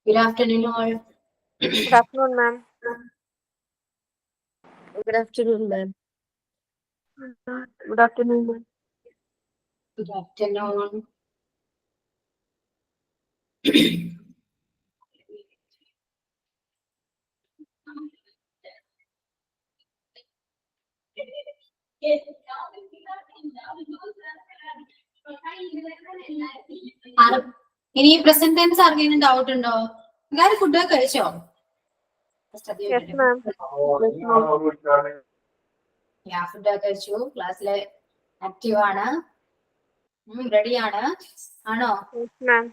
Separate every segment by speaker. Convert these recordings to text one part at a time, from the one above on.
Speaker 1: Good afternoon, all.
Speaker 2: Good afternoon, ma'am.
Speaker 3: Good afternoon, ma'am.
Speaker 2: Good afternoon, ma'am.
Speaker 1: Good afternoon. ഇനി present tense ആർക്കെങ്കിലും doubt ഉണ്ടോ? എല്ലാവരും ഫുഡൊക്കെ കഴിച്ചോ?
Speaker 2: Yes, ma'am.
Speaker 1: ഫുഡൊക്കെ കഴിച്ചു. ക്ലാസ്സിലെ ആക്റ്റീവ് ആണ്, റെഡിയാണ് ആണോ?
Speaker 2: Yes, ma'am.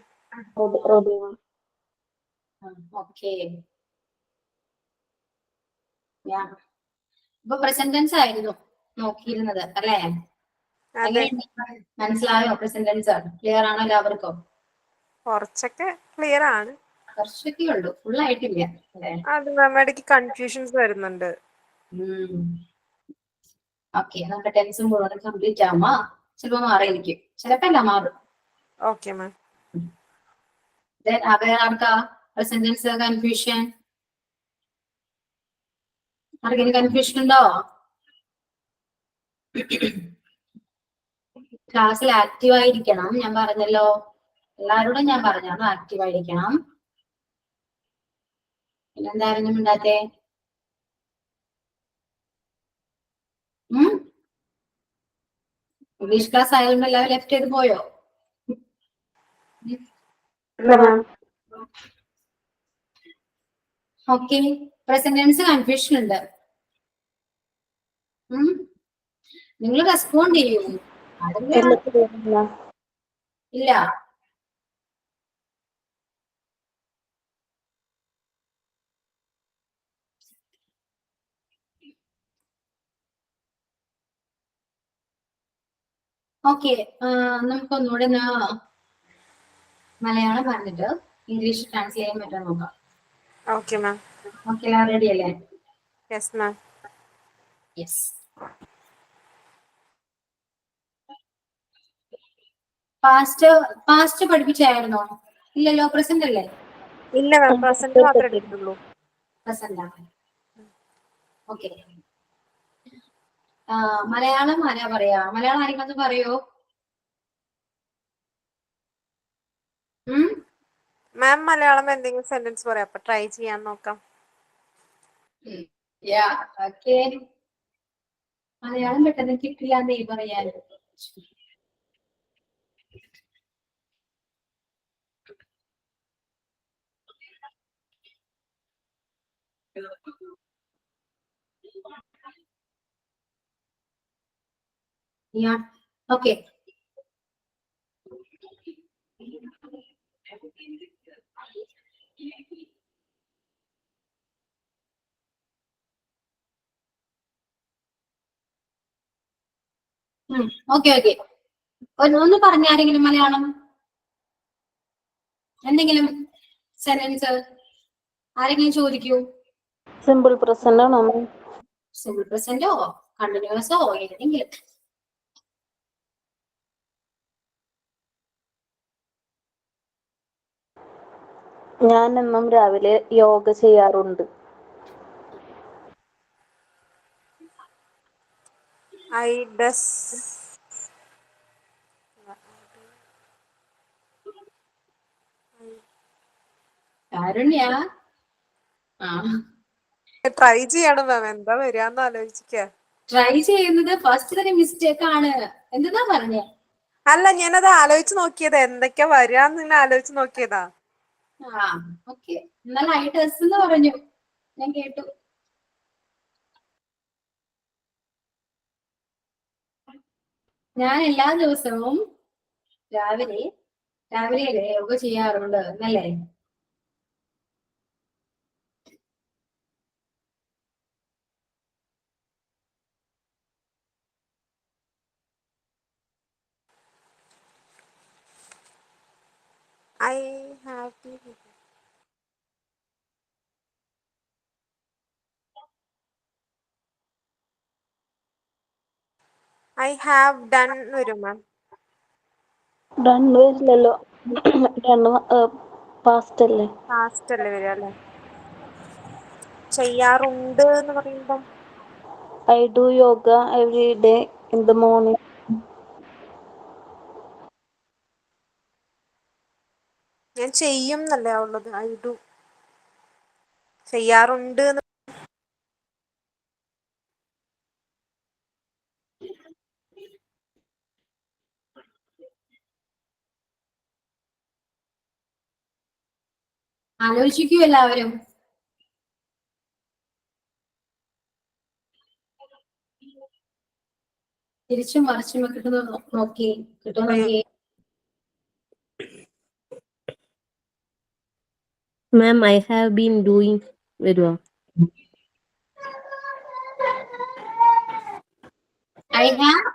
Speaker 1: ഓക്കെ. ഇപ്പൊ പ്രസന്റ് ടെൻസ് ആയിരുന്നു നോക്കിയിരുന്നത് അല്ലേ? മനസ്സിലായോ? പ്രസന്റ് ടെൻസ് ക്ലിയർ ആണോ എല്ലാവർക്കും?
Speaker 2: കുറച്ചൊക്കെ ക്ലിയർ ആണ്.
Speaker 1: കുറച്ചൊക്കെ ഉള്ളൂ, ഫുൾ ആയിട്ടില്ല.
Speaker 2: അത് മാം ഇടയ്ക്ക് കൺഫ്യൂഷൻസ് വരുന്നുണ്ട്.
Speaker 1: ഓക്കെ, നമ്മുടെ ടെൻസും മുഴുവൻ കംപ്ലീറ്റ് ആവുമ്പോ ചിലപ്പോ മാറിയിരിക്കും, ചിലപ്പോ എല്ലാം മാറും.
Speaker 2: Okay ma'am.
Speaker 1: ആർക്കാ പ്രസന്റ് ടെൻസ് കൺഫ്യൂഷൻ? ആർക്കെങ്കിലും കൺഫ്യൂഷൻ ഉണ്ടോ? ക്ലാസ്സിൽ ആക്റ്റീവ് ആയിരിക്കണം. ഞാൻ പറഞ്ഞല്ലോ, എല്ലാവരോടും ഞാൻ പറഞ്ഞാണ് ആക്റ്റീവ് ആയിരിക്കണം. പിന്നെന്തായിരുന്നു മിണ്ടാത്തെ? ഇംഗ്ലീഷ് ക്ലാസ് ആയതുകൊണ്ട് എല്ലാവരും ലെഫ്റ്റ് ചെയ്ത് പോയോ? ഓക്കെ, പ്രസന്റ് ടെൻസ് കൺഫ്യൂഷൻ ഉണ്ട്. നിങ്ങൾ റെസ്പോണ്ട് ചെയ്യൂ. ഇല്ല, ഓക്കെ. നമുക്കൊന്നുകൂടെ മലയാളം പറഞ്ഞിട്ട് ഇംഗ്ലീഷ് ട്രാൻസ്ലേറ്റ് ചെയ്യാൻ പറ്റുമോ നോക്കാം.
Speaker 2: Okay ma'am.
Speaker 1: ഓക്കെ, റെഡി അല്ലേ?
Speaker 2: Yes ma'am.
Speaker 1: യെസ്. പാസ്റ്റ് പഠിപ്പിച്ചായിരുന്നോ? ഇല്ലല്ലോ, പ്രസന്റ് അല്ലേ?
Speaker 2: ഇല്ല മാം, പ്രസന്റ് മാത്രമേ എടുത്തിട്ടുള്ളൂ.
Speaker 1: പ്രസന്റ് ആണ്. ഓക്കെ. മലയാളം ആരാ പറയാ? മലയാളം ആരെങ്കിലും ഒന്ന് പറയോ?
Speaker 2: മാം മലയാളം എന്തെങ്കിലും സെന്റൻസ് പറയാം, അപ്പൊ ട്രൈ ചെയ്യാൻ നോക്കാം.
Speaker 1: ഓക്കെ. മലയാളം പെട്ടെന്ന് കിട്ടില്ല എന്നേ പറയാൻ. ഓക്കെ. ഓക്കെ ഓക്കെ, ഒന്ന് പറഞ്ഞാരെങ്കിലും മലയാളം എന്തെങ്കിലും സെന്റൻസ് ആരെങ്കിലും ചോദിക്കൂ.
Speaker 3: സിമ്പിൾ പ്രസന്റ് ആണോ?
Speaker 1: സിമ്പിൾ പ്രസന്റോ കണ്ടിന്യൂസോ ഏതെങ്കിലും?
Speaker 3: ഞാൻ എന്നും രാവിലെ യോഗ ചെയ്യാറുണ്ട്.
Speaker 2: ട്രൈ ചെയ്യണം മാം, എന്താ വരികയെന്ന് ആലോചിക്ക.
Speaker 1: ട്രൈ ചെയ്യുന്നത് ഫസ്റ്റ് തന്നെ മിസ്റ്റേക്ക് ആണ്. എന്താ പറഞ്ഞേ?
Speaker 2: അല്ല, ഞാനത് ആലോചിച്ച് നോക്കിയതാ, എന്തൊക്കെയാ വരികയെന്ന് ആലോചിച്ച് നോക്കിയതാ.
Speaker 1: ഓക്കെ, എന്നാൽ ഐറ്റസ് എന്ന് പറഞ്ഞു, ഞാൻ കേട്ടു. ഞാൻ എല്ലാ ദിവസവും രാവിലെ യോഗ ചെയ്യാറുണ്ട് എന്നല്ലേ?
Speaker 2: I have done വരും മാം.
Speaker 3: ഡൺ വരില്ലല്ലോ. പാസ്റ്റ് അല്ലേ?
Speaker 2: പാസ്റ്റ് അല്ലേ വരിക അല്ലേ? ചെയ്യാറുണ്ട് എന്ന് പറയുമ്പം
Speaker 3: I do yoga every day in the morning.
Speaker 2: ഞാൻ ചെയ്യും എന്നല്ലേ ഉള്ളത്. ഐ ഡു ചെയ്യാറുണ്ട് എന്ന്
Speaker 1: ആലോചിക്കൂ എല്ലാവരും. തിരിച്ചും മറിച്ചും കിട്ടുന്ന നോക്കി കിട്ടും നോക്കി.
Speaker 4: Ma'am, I have been doing വരുവോ?
Speaker 1: I have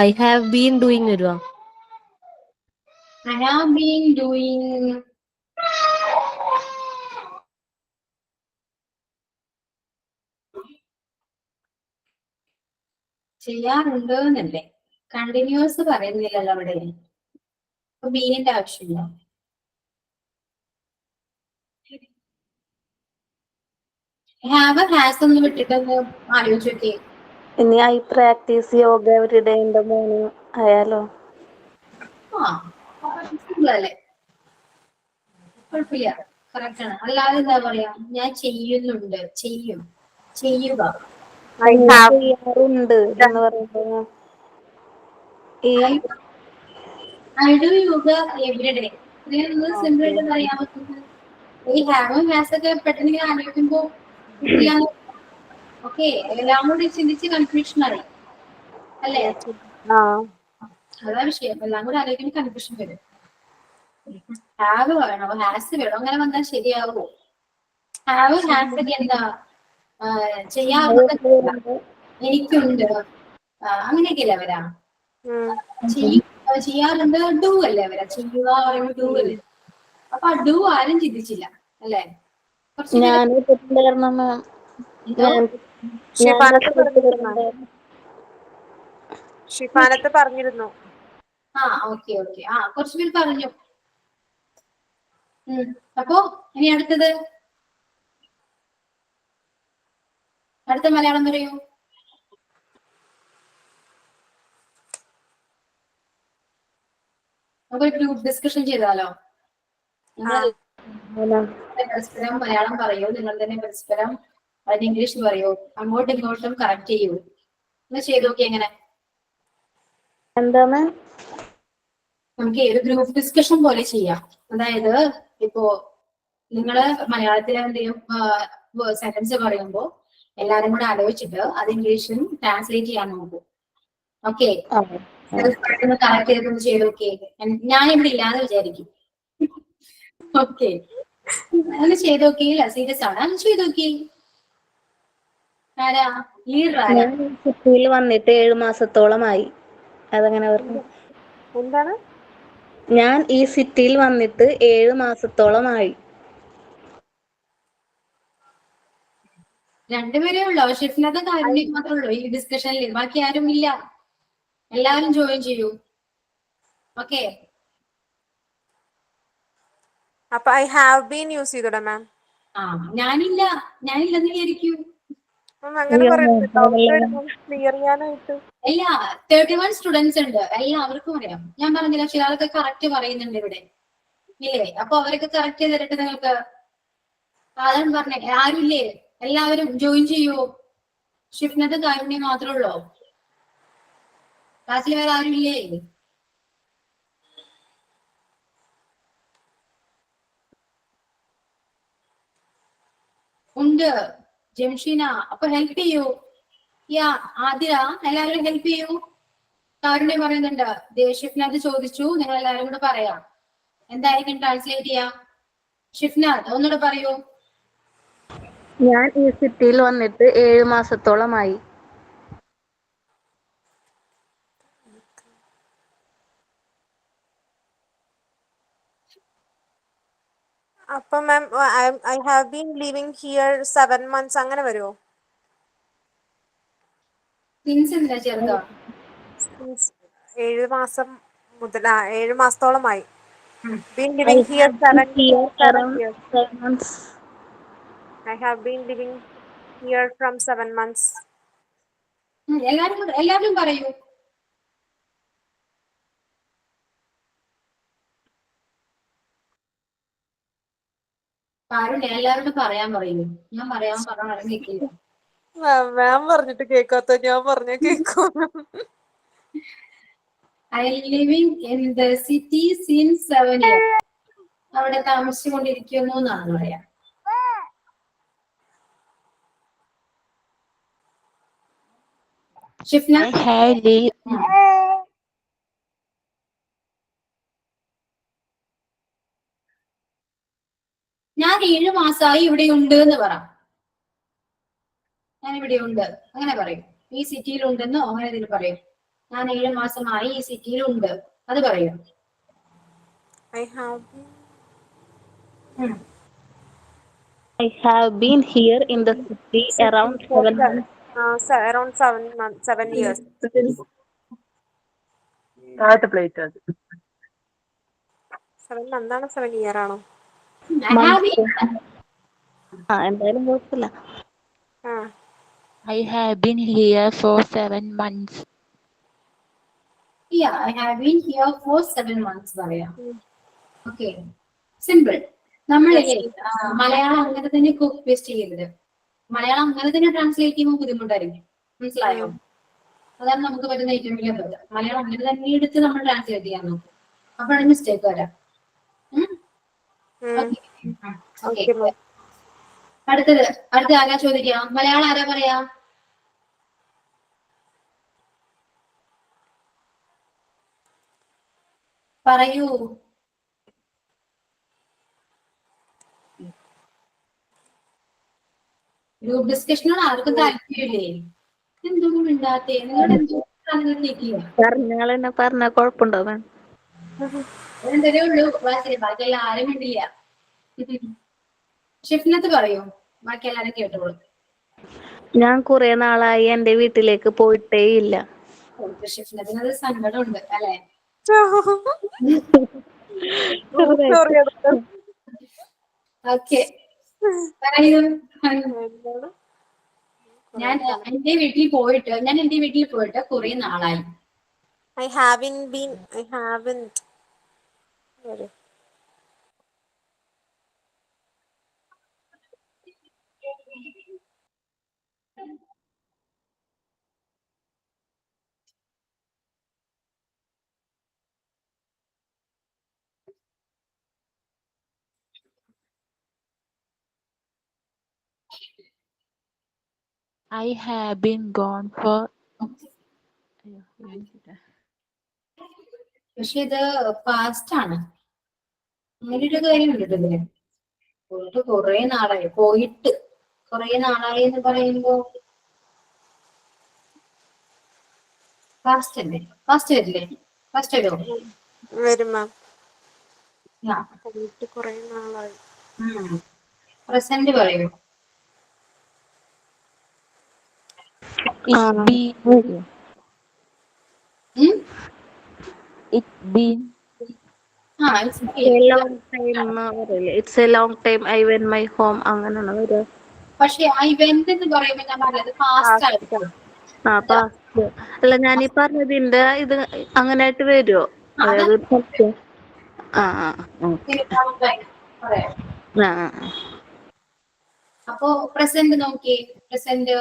Speaker 4: I have been doing വരുവോ?
Speaker 1: been doing ചെയ്യാറുണ്ട് എന്നല്ലേ, കണ്ടിന്യൂസ് പറയുന്നില്ലല്ലോ അവിടെ. അപ്പൊ ബീനിന്റെ ആവശ്യമില്ല. ഹാവ് ഹാസ് ഒന്ന് വിട്ടിട്ടൊന്ന് ആലോചിച്ച് നോക്കി.
Speaker 3: ഇനി I practice yoga every day in the morning ആയാലോ?
Speaker 1: സിമ്പിൾ അല്ലേ, കുഴപ്പമില്ല, കറക്റ്റ് ആണ്. അല്ലാതെ എന്താ പറയാ, ഞാൻ ചെയ്യുന്നുണ്ട്, ചെയ്യും, ചെയ്യുക.
Speaker 3: ചെയ്യാറുണ്ട് എന്ന് പറയുമ്പോ ഈ
Speaker 1: I do yoga every day. Simple ആയിട്ട് പറയാൻ പറ്റുന്നത്. ഈ ഹാവും ഹാസ് ഒക്കെ പെട്ടെന്ന് ഇങ്ങനെ ആലോചിക്കുമ്പോ ഓക്കെ, എല്ലാം കൂടി ചിന്തിച്ച് കൺഫ്യൂഷൻ ആയി അല്ലേ? അതാ വിഷയം, എല്ലാം കൂടി ആലോചിക്കുമ്പോൾ കൺഫ്യൂഷൻ വരും. ഹാവ് വേണോ ഹാസ് വേണോ, അങ്ങനെ വന്നാൽ ശരിയാവോ? ഹാവ് ഹാസ് ഒക്കെ എന്താ ചെയ്യാറുണ്ട്, എനിക്കുണ്ട്, അങ്ങനെയൊക്കെയല്ലേ വരാ. ചെയ്യാറുണ്ട് ഡു അല്ലേ വരാ, ചെയ്യുക പറയുമ്പോ ഡു അല്ലേ. അപ്പൊ ഡു ആരും ചിന്തിച്ചില്ല അല്ലേ?
Speaker 3: ഞാൻ
Speaker 2: ഷിഫാനത്ത് പറഞ്ഞിരുന്നു.
Speaker 1: ഓക്കെ ഓക്കെ, കുറച്ചു പേര് പറഞ്ഞു. അപ്പോ ഇനി അടുത്തത്, അടുത്ത മലയാളം പറയൂ. നമുക്ക് ഗ്രൂപ്പ് ഡിസ്കഷൻ ചെയ്താലോ? പരസ്പരം മലയാളം പറയൂ, നിങ്ങൾ തന്നെ പരസ്പരം അതിന് ഇംഗ്ലീഷ് പറയൂ, അങ്ങോട്ടും ഇങ്ങോട്ടും കറക്റ്റ് ചെയ്യൂ. ഒന്ന് ചെയ്ത് നോക്കി. എങ്ങനെ?
Speaker 3: എന്താണ്?
Speaker 1: നമുക്ക് ഒരു ഗ്രൂപ്പ് ഡിസ്കഷൻ പോലെ ചെയ്യാം. അതായത് ഇപ്പോ നിങ്ങള് മലയാളത്തിൽ എന്തെങ്കിലും സെന്റൻസ് പറയുമ്പോ എല്ലാരും കൂടെ ആലോചിച്ചിട്ട് അത് ഇംഗ്ലീഷിലും ട്രാൻസ്ലേറ്റ് ചെയ്യാൻ നോക്കൂ. ഓക്കെ, കറക്റ്റ് ചെയ്തൊന്ന് ചെയ്ത് നോക്കിയേ. ഞാനിവിടെ ഇല്ലാന്ന് വിചാരിക്കും. ഓക്കെ, അങ്ങനെ ചെയ്ത് നോക്കിയില്ല, സീരിയസ് ആണ്, അങ്ങനെ ചെയ്ത് നോക്കി. ആരാ ലീഡർ? ആരാ?
Speaker 3: സിറ്റിയിൽ വന്നിട്ട് 7 മാസത്തോളമായി. അതങ്ങനെ പറഞ്ഞു.
Speaker 2: എന്താണ്?
Speaker 3: ഞാൻ ഈ സിറ്റിയിൽ വന്നിട്ട് 7 മാസത്തോളമായി.
Speaker 1: രണ്ടുപേരേ ഉള്ളൂ. ഷിഫ്റ്റിനകത്ത് കാര്യം മാത്രമേ ഉള്ളൂ ഈ ഡിസ്കഷനിൽ, ബാക്കി ആരും ഇല്ല. എല്ലാവരും ജോയിൻ ചെയ്യൂ. ഓക്കെ,
Speaker 2: അപ്പൊ ഐ ഹാവ് ബീൻ യൂസ് ചെയ്തോടെ മാം?
Speaker 1: ഞാനില്ലെന്ന് വിചാരിക്കൂ.
Speaker 2: അങ്ങനെ ക്ലിയർ ചെയ്യാനായിട്ട്
Speaker 1: ഇല്ല, 31 സ്റ്റുഡൻസ് ഉണ്ട്, എല്ലാവർക്കും അറിയാം. ഞാൻ പറഞ്ഞില്ല, ചിലർക്ക് കറക്റ്റ് പറയുന്നുണ്ട് ഇവിടെ ഇല്ലേ? അപ്പൊ അവരൊക്കെ കറക്റ്റ് ചെയ്ത് തരട്ടെ നിങ്ങൾക്ക്. അതാണ് പറഞ്ഞേ, ആരുമില്ലേ? എല്ലാവരും ജോയിൻ ചെയ്യൂ. ഷിഫ്റ്റിനകത്ത് കാരുണ്യം മാത്രമേ ഉള്ളൂ, ക്ലാസ്സിൽ വേറെ ആരുമില്ലേ? ഉണ്ട്, ജംഷീന. അപ്പൊ ഹെൽപ്പ് ചെയ്യൂ. ആതിര, എല്ലാവരും ഹെൽപ്പ് ചെയ്യൂ. കാരുണ്യം പറയുന്നുണ്ട്, ഷിഫ്റ്റിനകത്ത് ചോദിച്ചു, നിങ്ങൾ എല്ലാവരും കൂടെ പറയാം. എന്തായിരിക്കും ട്രാൻസ്ലേറ്റ് ചെയ്യാം? ഷിഫ്നാഥ് ഒന്നുകൂടെ പറയൂ.
Speaker 3: ഞാൻ ഈ സിറ്റിയിൽ വന്നിട്ട് 7 മാസത്തോളമായി.
Speaker 2: അപ്പൊ ma'am I have been living here 7 months അങ്ങനെ വരുമോ?
Speaker 1: സിൻസ് എന്താ ചെറുതാ?
Speaker 2: 7 മാസം മുതൽ 7 മാസത്തോളമായി. Been
Speaker 3: I
Speaker 2: living here
Speaker 3: have been here
Speaker 2: seven
Speaker 3: around
Speaker 2: years.
Speaker 3: 7 months.
Speaker 2: I have been living here from 7 months.
Speaker 1: എല്ലാവരും പറയൂ. കാരുണ്യ എല്ലാവരോടും പറയാൻ പറയൂ. ഞാൻ പറയാൻ പറഞ്ഞാൽ കേൾക്കില്ല.
Speaker 2: മാം പറഞ്ഞിട്ട് കേൾക്കാത്ത ഞാൻ പറഞ്ഞ കേൾക്കും.
Speaker 1: I living in the city since 7 years. അവിടെ താമസിച്ചുകൊണ്ടിരിക്കുന്നു എന്നാണ് പറയാ. Shifna
Speaker 5: I have lived.
Speaker 1: ഞാൻ 7 മാസമായി ഇവിടെ ഉണ്ട് എന്ന് പറ. ഞാൻ ഇവിടെ ഉണ്ട് അങ്ങനെ പറയും. ഈ സിറ്റിയിൽ ഉണ്ടെന്നോ അങ്ങനെ ഇതിൽ പറയും. ഞാൻ 7 മാസമായി ഈ സിറ്റിയിൽ ഉണ്ട് അത് പറയും.
Speaker 2: I have
Speaker 3: I have been here in the city around 7 months.
Speaker 2: around 7 months, 7 years.
Speaker 6: താഴത്തെ പ്ലേറ്റ് അത്
Speaker 2: 7 months ആണോ 7 year ആണോ?
Speaker 3: എന്തായാലും കുഴപ്പമില്ല.
Speaker 5: I have been here for 7 months.
Speaker 1: Yeah, I have been here for 7 months പറയാം. Okay, simple. നമ്മൾ മലയാളം അങ്ങനെ തന്നെ കോപ്പി പേസ്റ്റ് ചെയ്യരുത്. മലയാളം അങ്ങനെ തന്നെ ട്രാൻസ്ലേറ്റ് ചെയ്യുമ്പോൾ ബുദ്ധിമുട്ടായിരിക്കും. മനസ്സിലായോ? അതാണ് നമുക്ക് പറ്റുന്ന ഏറ്റവും വലിയ ബന്ധം. മലയാളം അങ്ങനെ തന്നെ എടുത്ത് നമ്മൾ ട്രാൻസ്ലേറ്റ് ചെയ്യാൻ നോക്കും. അപ്പോഴാണ് മിസ്റ്റേക്ക് വരാം. അടുത്ത ആരാ ചോദിക്കാം? മലയാളം ആരാ പറയാ? പറയൂ. ഗ്രൂപ്പ് ഡിസ്കഷനോട് ആർക്കും താല്പര്യമില്ലേ? എന്തൊന്നും മിണ്ടാത്തേ? നിങ്ങളുടെ എന്തോ കേൾക്കില്ല.
Speaker 3: പറഞ്ഞാലെന്നെ പറഞ്ഞാൽ കുഴപ്പമുണ്ടോ മാം?
Speaker 1: എന്തേ ഉള്ളൂ ക്ലാസ്സിൽ, ബാക്കിയെല്ലാം ആരും മിണ്ടില്ല. ഷിഫ്നത്ത് പറയൂ, ബാക്കി എല്ലാരും കേട്ടോളൂ.
Speaker 3: ഞാൻ കുറെ നാളായി എന്റെ വീട്ടിലേക്ക് പോയിട്ടേ ഇല്ല.
Speaker 1: ഷിഫ്നത്തിന് അത് സങ്കടമുണ്ട് അല്ലെ? ഓക്കെ, പറയൂ. ഞാൻ എന്റെ വീട്ടിൽ പോയിട്ട് കുറെ നാളായി.
Speaker 2: I haven't.
Speaker 5: I have been gone for.
Speaker 1: പക്ഷെ ഇത് പാസ്റ്റ് ആണ്. അങ്ങനെ ഒരു കാര്യം ഉണ്ടല്ലേ? പോയിട്ട് കുറെ നാളായി എന്ന് പറയുമ്പോ പാസ്റ്റ് അല്ലേ? പാസ്റ്റ് വരില്ലേ? പാസ്റ്റ് വരുമോ?
Speaker 2: വരും മാം. പോയിട്ട് കുറെ നാളായി.
Speaker 1: പ്രസന്റ് പറയൂ.
Speaker 5: It's been.
Speaker 3: It's a long time I went my home അങ്ങനെയാണ് വരിക.
Speaker 1: പക്ഷെ ഐ വെന്റ് എന്ന് പറയുമ്പോ ഞാൻ പറഞ്ഞത് പാസ്റ്റ് ആയിരിക്കും.
Speaker 3: പാസ്റ്റ് അല്ല, ഞാൻ ഈ പറഞ്ഞതിന്റെ ഇത് അങ്ങനെയായിട്ട് വരുമോ? അതായത്
Speaker 1: അപ്പോ പ്രസന്റ് നോക്കി. പ്രസന്റ്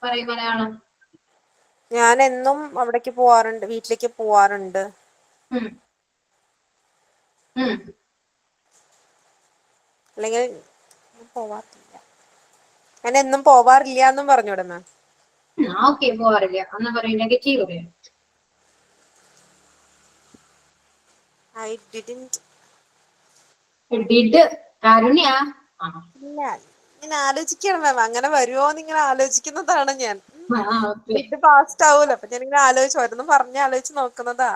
Speaker 1: പറയും മലയാളം.
Speaker 2: ഞാൻ എന്നും അവിടേക്ക് പോവാറുണ്ട്, വീട്ടിലേക്ക് പോവാറുണ്ട്. അല്ലെങ്കിൽ പോവാറില്ല. ഞാൻ എന്നും പോവാറില്ല എന്നും പറഞ്ഞൂടെ മാം?
Speaker 1: ഓക്കെ, പോവാറില്ല എന്നാ പറയും. നെഗറ്റീവ് പറയും.
Speaker 2: I didn't.
Speaker 1: കാരുണ്യ.
Speaker 2: ഇല്ല, ഇങ്ങനെ ആലോചിക്കണം മാം. അങ്ങനെ വരുമോന്ന് ഇങ്ങനെ ആലോചിക്കുന്നതാണ് ഞാൻ. ഇത് പാസ്റ്റ് ആവൂല, അപ്പൊ ഞാൻ ഇങ്ങനെ ആലോചിച്ചു, ഓരോന്നും പറഞ്ഞ് ആലോചിച്ച് നോക്കുന്നതാ.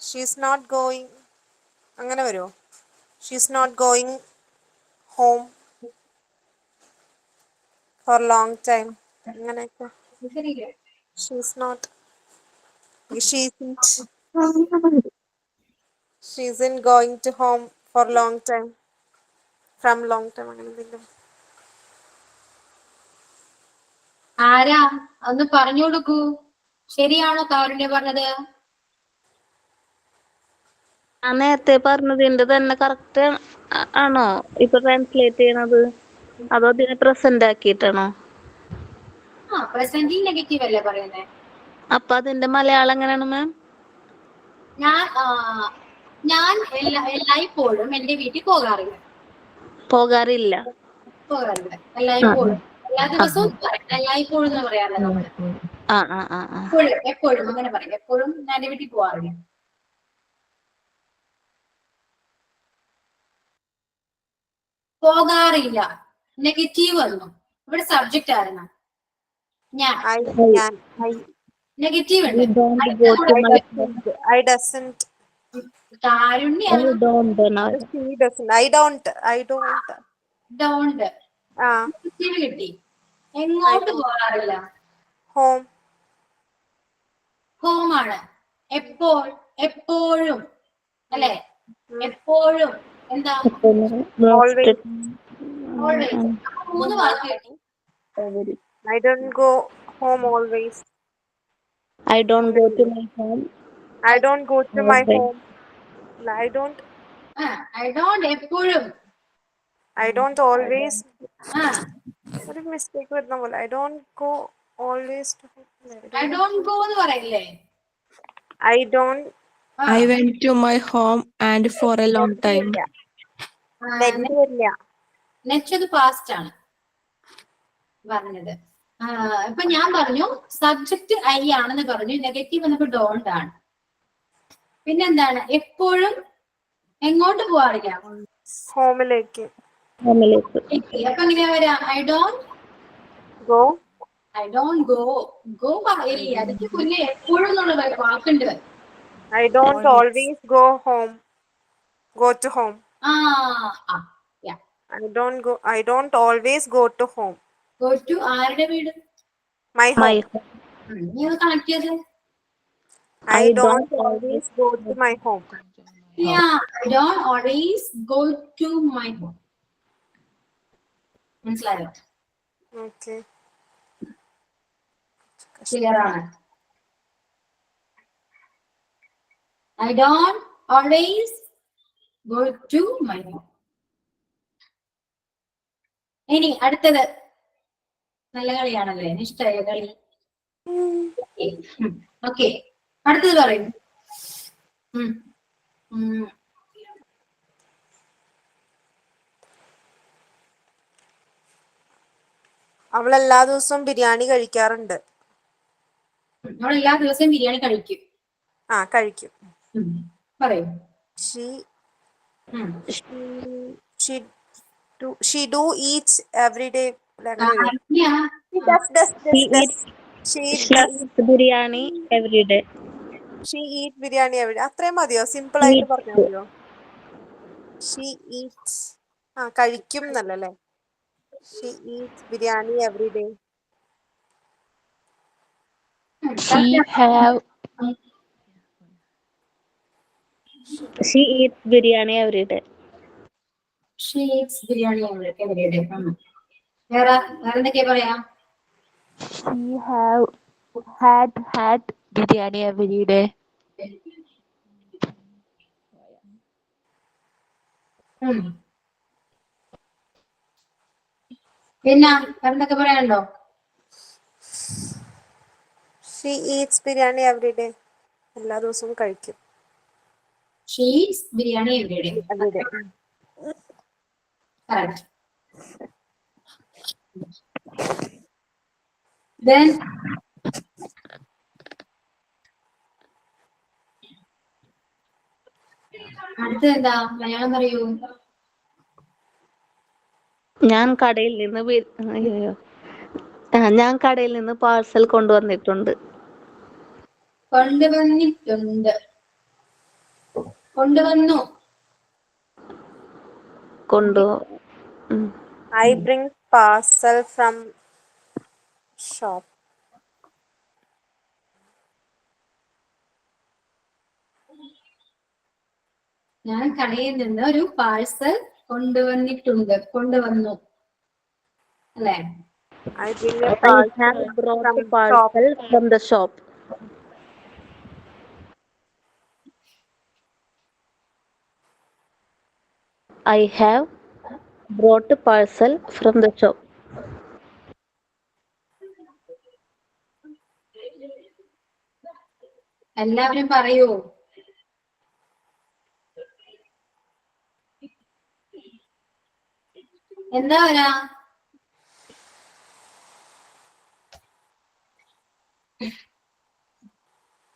Speaker 2: ഷീസ് നോട്ട് ഗോയിങ്, അങ്ങനെ വരുമോ? She's not going home for long time, അങ്ങനെയൊക്കെ. She's not. She isn't. She isn't going to home for long time. From long time. അങ്ങനെ എന്തെങ്കിലും.
Speaker 1: ആരാ ഒന്ന് പറഞ്ഞു കൊടുക്കൂ. ശരിയാണോ കാരുണ്യ പറഞ്ഞത്?
Speaker 3: ഞാൻ നേരത്തെ പറഞ്ഞതിന്റെ തന്നെ കറക്റ്റ് ആണോ ഇപ്പൊ ട്രാൻസ്ലേറ്റ് ചെയ്യണത്, അതോ അതിനെ പ്രസന്റ് ആക്കിയിട്ടാണോ?
Speaker 1: പ്രസന്റിൽ നെഗറ്റീവ് അല്ലേ പറയുന്നത്?
Speaker 3: അപ്പൊ അതിന്റെ മലയാളം എങ്ങനെയാണ് മാം?
Speaker 1: ഞാൻ എല്ലായ്പ്പോഴും എന്റെ വീട്ടിൽ പോകാറില്ല.
Speaker 3: പോകാറില്ല.
Speaker 1: എല്ലായ്പ്പോഴും, എല്ലാ ദിവസവും എല്ലായ്പ്പോഴും എന്ന് പറയാറില്ല നമ്മള്. എപ്പോഴും അങ്ങനെ പറയും. എപ്പോഴും ഞാൻ എന്റെ വീട്ടിൽ പോകാറില്ല. പോകാറില്ല നെഗറ്റീവ് വന്നു. ഇവിടെ സബ്ജക്റ്റ് ആയിരുന്നു ഞാൻ. നെഗറ്റീവ് ഉണ്ട്.
Speaker 2: I doesn't.
Speaker 1: Karunya don't negative കിട്ടി. എങ്ങോട്ട് പോകാറില്ല?
Speaker 2: ഹോം.
Speaker 1: ഹോമാണ്. എപ്പോഴും അല്ലെ? എപ്പോഴും എന്താ?
Speaker 2: Always.
Speaker 1: മൂന്ന് വാക്ക് കിട്ടി.
Speaker 2: I don't go home always.
Speaker 3: I don't go to my home.
Speaker 2: I don't go to my home. I don't
Speaker 1: എപ്പോഴും.
Speaker 2: I don't always. ഒരു മിസ്റ്റേക്ക് വരുന്ന പോലെ. I don't go always to home.
Speaker 1: I don't go എന്ന് പറയില്ലേ?
Speaker 2: I don't.
Speaker 6: I went to my home and for a long time.
Speaker 1: Next past ആണ് പറഞ്ഞത്. ഇപ്പൊ ഞാൻ പറഞ്ഞു സബ്ജക്ട് ഐ ആണെന്ന് പറഞ്ഞു. നെഗറ്റീവ് വന്നപ്പോ ഡോണ്ട് ആണ്. പിന്നെന്താണ്? എപ്പോഴും എങ്ങോട്ട് പോവാറില്ല?
Speaker 2: ഹോമിലേക്ക്.
Speaker 1: അപ്പൊ എങ്ങനെയാ വരാ? I don't go. ഗോ പറയില്ല. അതിന്റെ മുന്നേ എപ്പോഴും എന്നുള്ള വാക്കുണ്ട്.
Speaker 2: I don't always go home. Go to home.
Speaker 1: Yeah.
Speaker 2: I don't always go to home.
Speaker 1: Go to ആരുടെ വീട്?
Speaker 2: My home.
Speaker 1: നീ ഒന്ന് കണക്ട് ചെയ്ത്.
Speaker 2: I don't always go to my home.
Speaker 1: Yeah, I don't always go to my home. മനസ്സിലായോ?
Speaker 2: Okay.
Speaker 1: Clear ആണ്. I don't always go to my home. ഇനി അടുത്തത്. നല്ല കളിയാണല്ലേ? ഇഷ്ടമായ കളി. ഓക്കെ, അടുത്തത് പറയും.
Speaker 2: അവൾ എല്ലാ ദിവസവും ബിരിയാണി കഴിക്കാറുണ്ട്.
Speaker 1: അവൾ എല്ലാ ദിവസവും ബിരിയാണി കഴിക്കും.
Speaker 2: കഴിക്കും.
Speaker 1: പറയൂ.
Speaker 2: She do eat every day.
Speaker 3: She eats biryani every day.
Speaker 2: She eat biryani every day. അത്രയും മതിയോ? സിമ്പിൾ ആയിട്ട് പറഞ്ഞാൽ മതിയോ? She eats. കഴിക്കും എന്നല്ലേ? She eats biryani every day.
Speaker 5: She
Speaker 3: eats biryani every day.
Speaker 1: She eats biryani every day. വേറെ എന്തൊക്കെയാ പറയാ?
Speaker 5: She had biryani every day.
Speaker 1: പിന്നെ എന്തൊക്കെ പറയാനുണ്ടോ?
Speaker 2: She eats biryani every day. എല്ലാ ദിവസവും കഴിക്കും.
Speaker 1: She eats biryani every day. Correct. Then അടുത്ത എന്താ? മലയാളം പറയൂ.
Speaker 3: ഞാൻ കടയിൽ നിന്ന് പാഴ്സൽ കൊണ്ടുവന്നിട്ടുണ്ട്.
Speaker 2: I bring parcel from shop.
Speaker 1: ഞാൻ കടയിൽ നിന്ന് ഒരു പാഴ്സൽ കൊണ്ടുവന്നു അല്ലേ?
Speaker 2: I bring a
Speaker 3: I
Speaker 2: parcel
Speaker 3: have brought
Speaker 2: from
Speaker 3: a
Speaker 2: the shop.
Speaker 3: parcel from the shop. I have brought a parcel from the shop.
Speaker 1: എല്ലാവരും പറയൂ. എന്താ വരാ?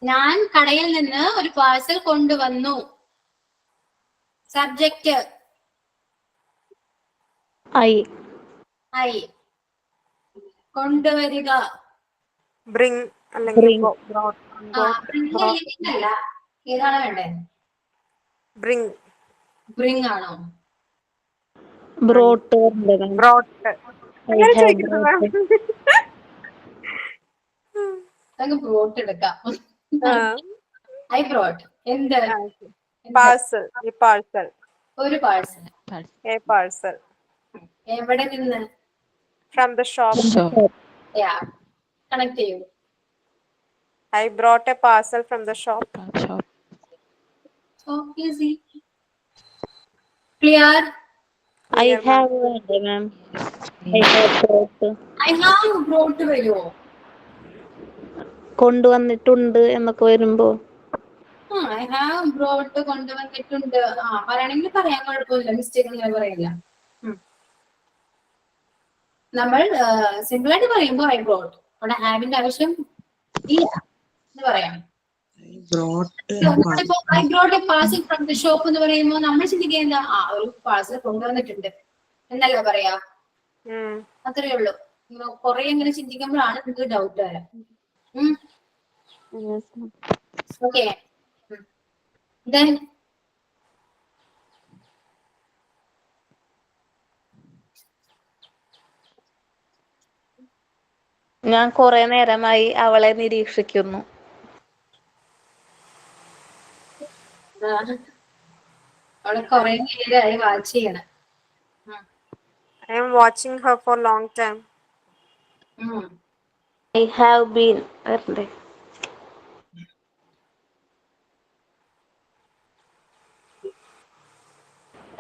Speaker 1: ഞാൻ കടയിൽ നിന്ന് ഒരു പാഴ്സൽ കൊണ്ടുവന്നു. സബ്ജക്റ്റ്
Speaker 3: I
Speaker 1: കൊണ്ടുവരിക.
Speaker 2: Bring അല്ലെങ്കിൽ
Speaker 3: Bring.
Speaker 2: brought.
Speaker 1: അല്ല, ഏതാണ് വേണ്ടേ?
Speaker 2: Bring.
Speaker 1: ബ്രിങ് ആണോ?
Speaker 3: brought.
Speaker 2: Brought.
Speaker 3: I
Speaker 2: അങ്ങനെ
Speaker 3: have
Speaker 2: ചോദിക്കുന്നു മാം.
Speaker 1: നമുക്ക് ബ്രോട്ട് എടുക്കാം. ഐ ബ്രോട്ട് എന്ത്?
Speaker 2: Parcel. A parcel.
Speaker 1: ഒരു പാഴ്സൽ.
Speaker 2: A parcel.
Speaker 1: എവിടെ നിന്ന്?
Speaker 2: From the shop.
Speaker 1: കണക്ട് ചെയ്യൂ.
Speaker 2: I brought a parcel from the shop.
Speaker 1: Easy. Clear?
Speaker 3: I have ma'am. I have brought.
Speaker 1: I have brought വരുമോ?
Speaker 3: കൊണ്ടുവന്നിട്ടുണ്ട് എന്നൊക്കെ വരുമ്പോ
Speaker 1: ഐ ഹാവ് ബ്രോട്ട് കൊണ്ടുവന്നിട്ടുണ്ട്. പറയണമെങ്കിൽ പറയാൻ കുഴപ്പമില്ല, മിസ്റ്റേക്ക് ഞാൻ പറയില്ല. നമ്മൾ സിമ്പിൾ ആയിട്ട് പറയുമ്പോ ഐ ബ്രോട്ട്, അവിടെ ഹാവിന്റെ ആവശ്യം ഇല്ല എന്ന് പറയാം. I brought A parcel from the shop എന്ന് പറയുമ്പോൾ നമ്മൾ ചിന്തിക്കുക ഒരു പാഴ്സൽ കൊണ്ടുവന്നിട്ടുണ്ട് എന്നല്ല പറയാ. അത്രേ ഉള്ളൂ. കുറെ എങ്ങനെ ചിന്തിക്കുമ്പോഴാണ് നിങ്ങൾക്ക് ഡൗട്ട് വരാം. ഓക്കെ. Then
Speaker 3: ഞാൻ കുറെ നേരമായി അവളെ നിരീക്ഷിക്കുന്നു.
Speaker 1: അവളെ കുറെ നേരമായി വാച്ച് ചെയ്യണം.
Speaker 2: I am watching her for long time.
Speaker 3: I have been വരണ്ടേ?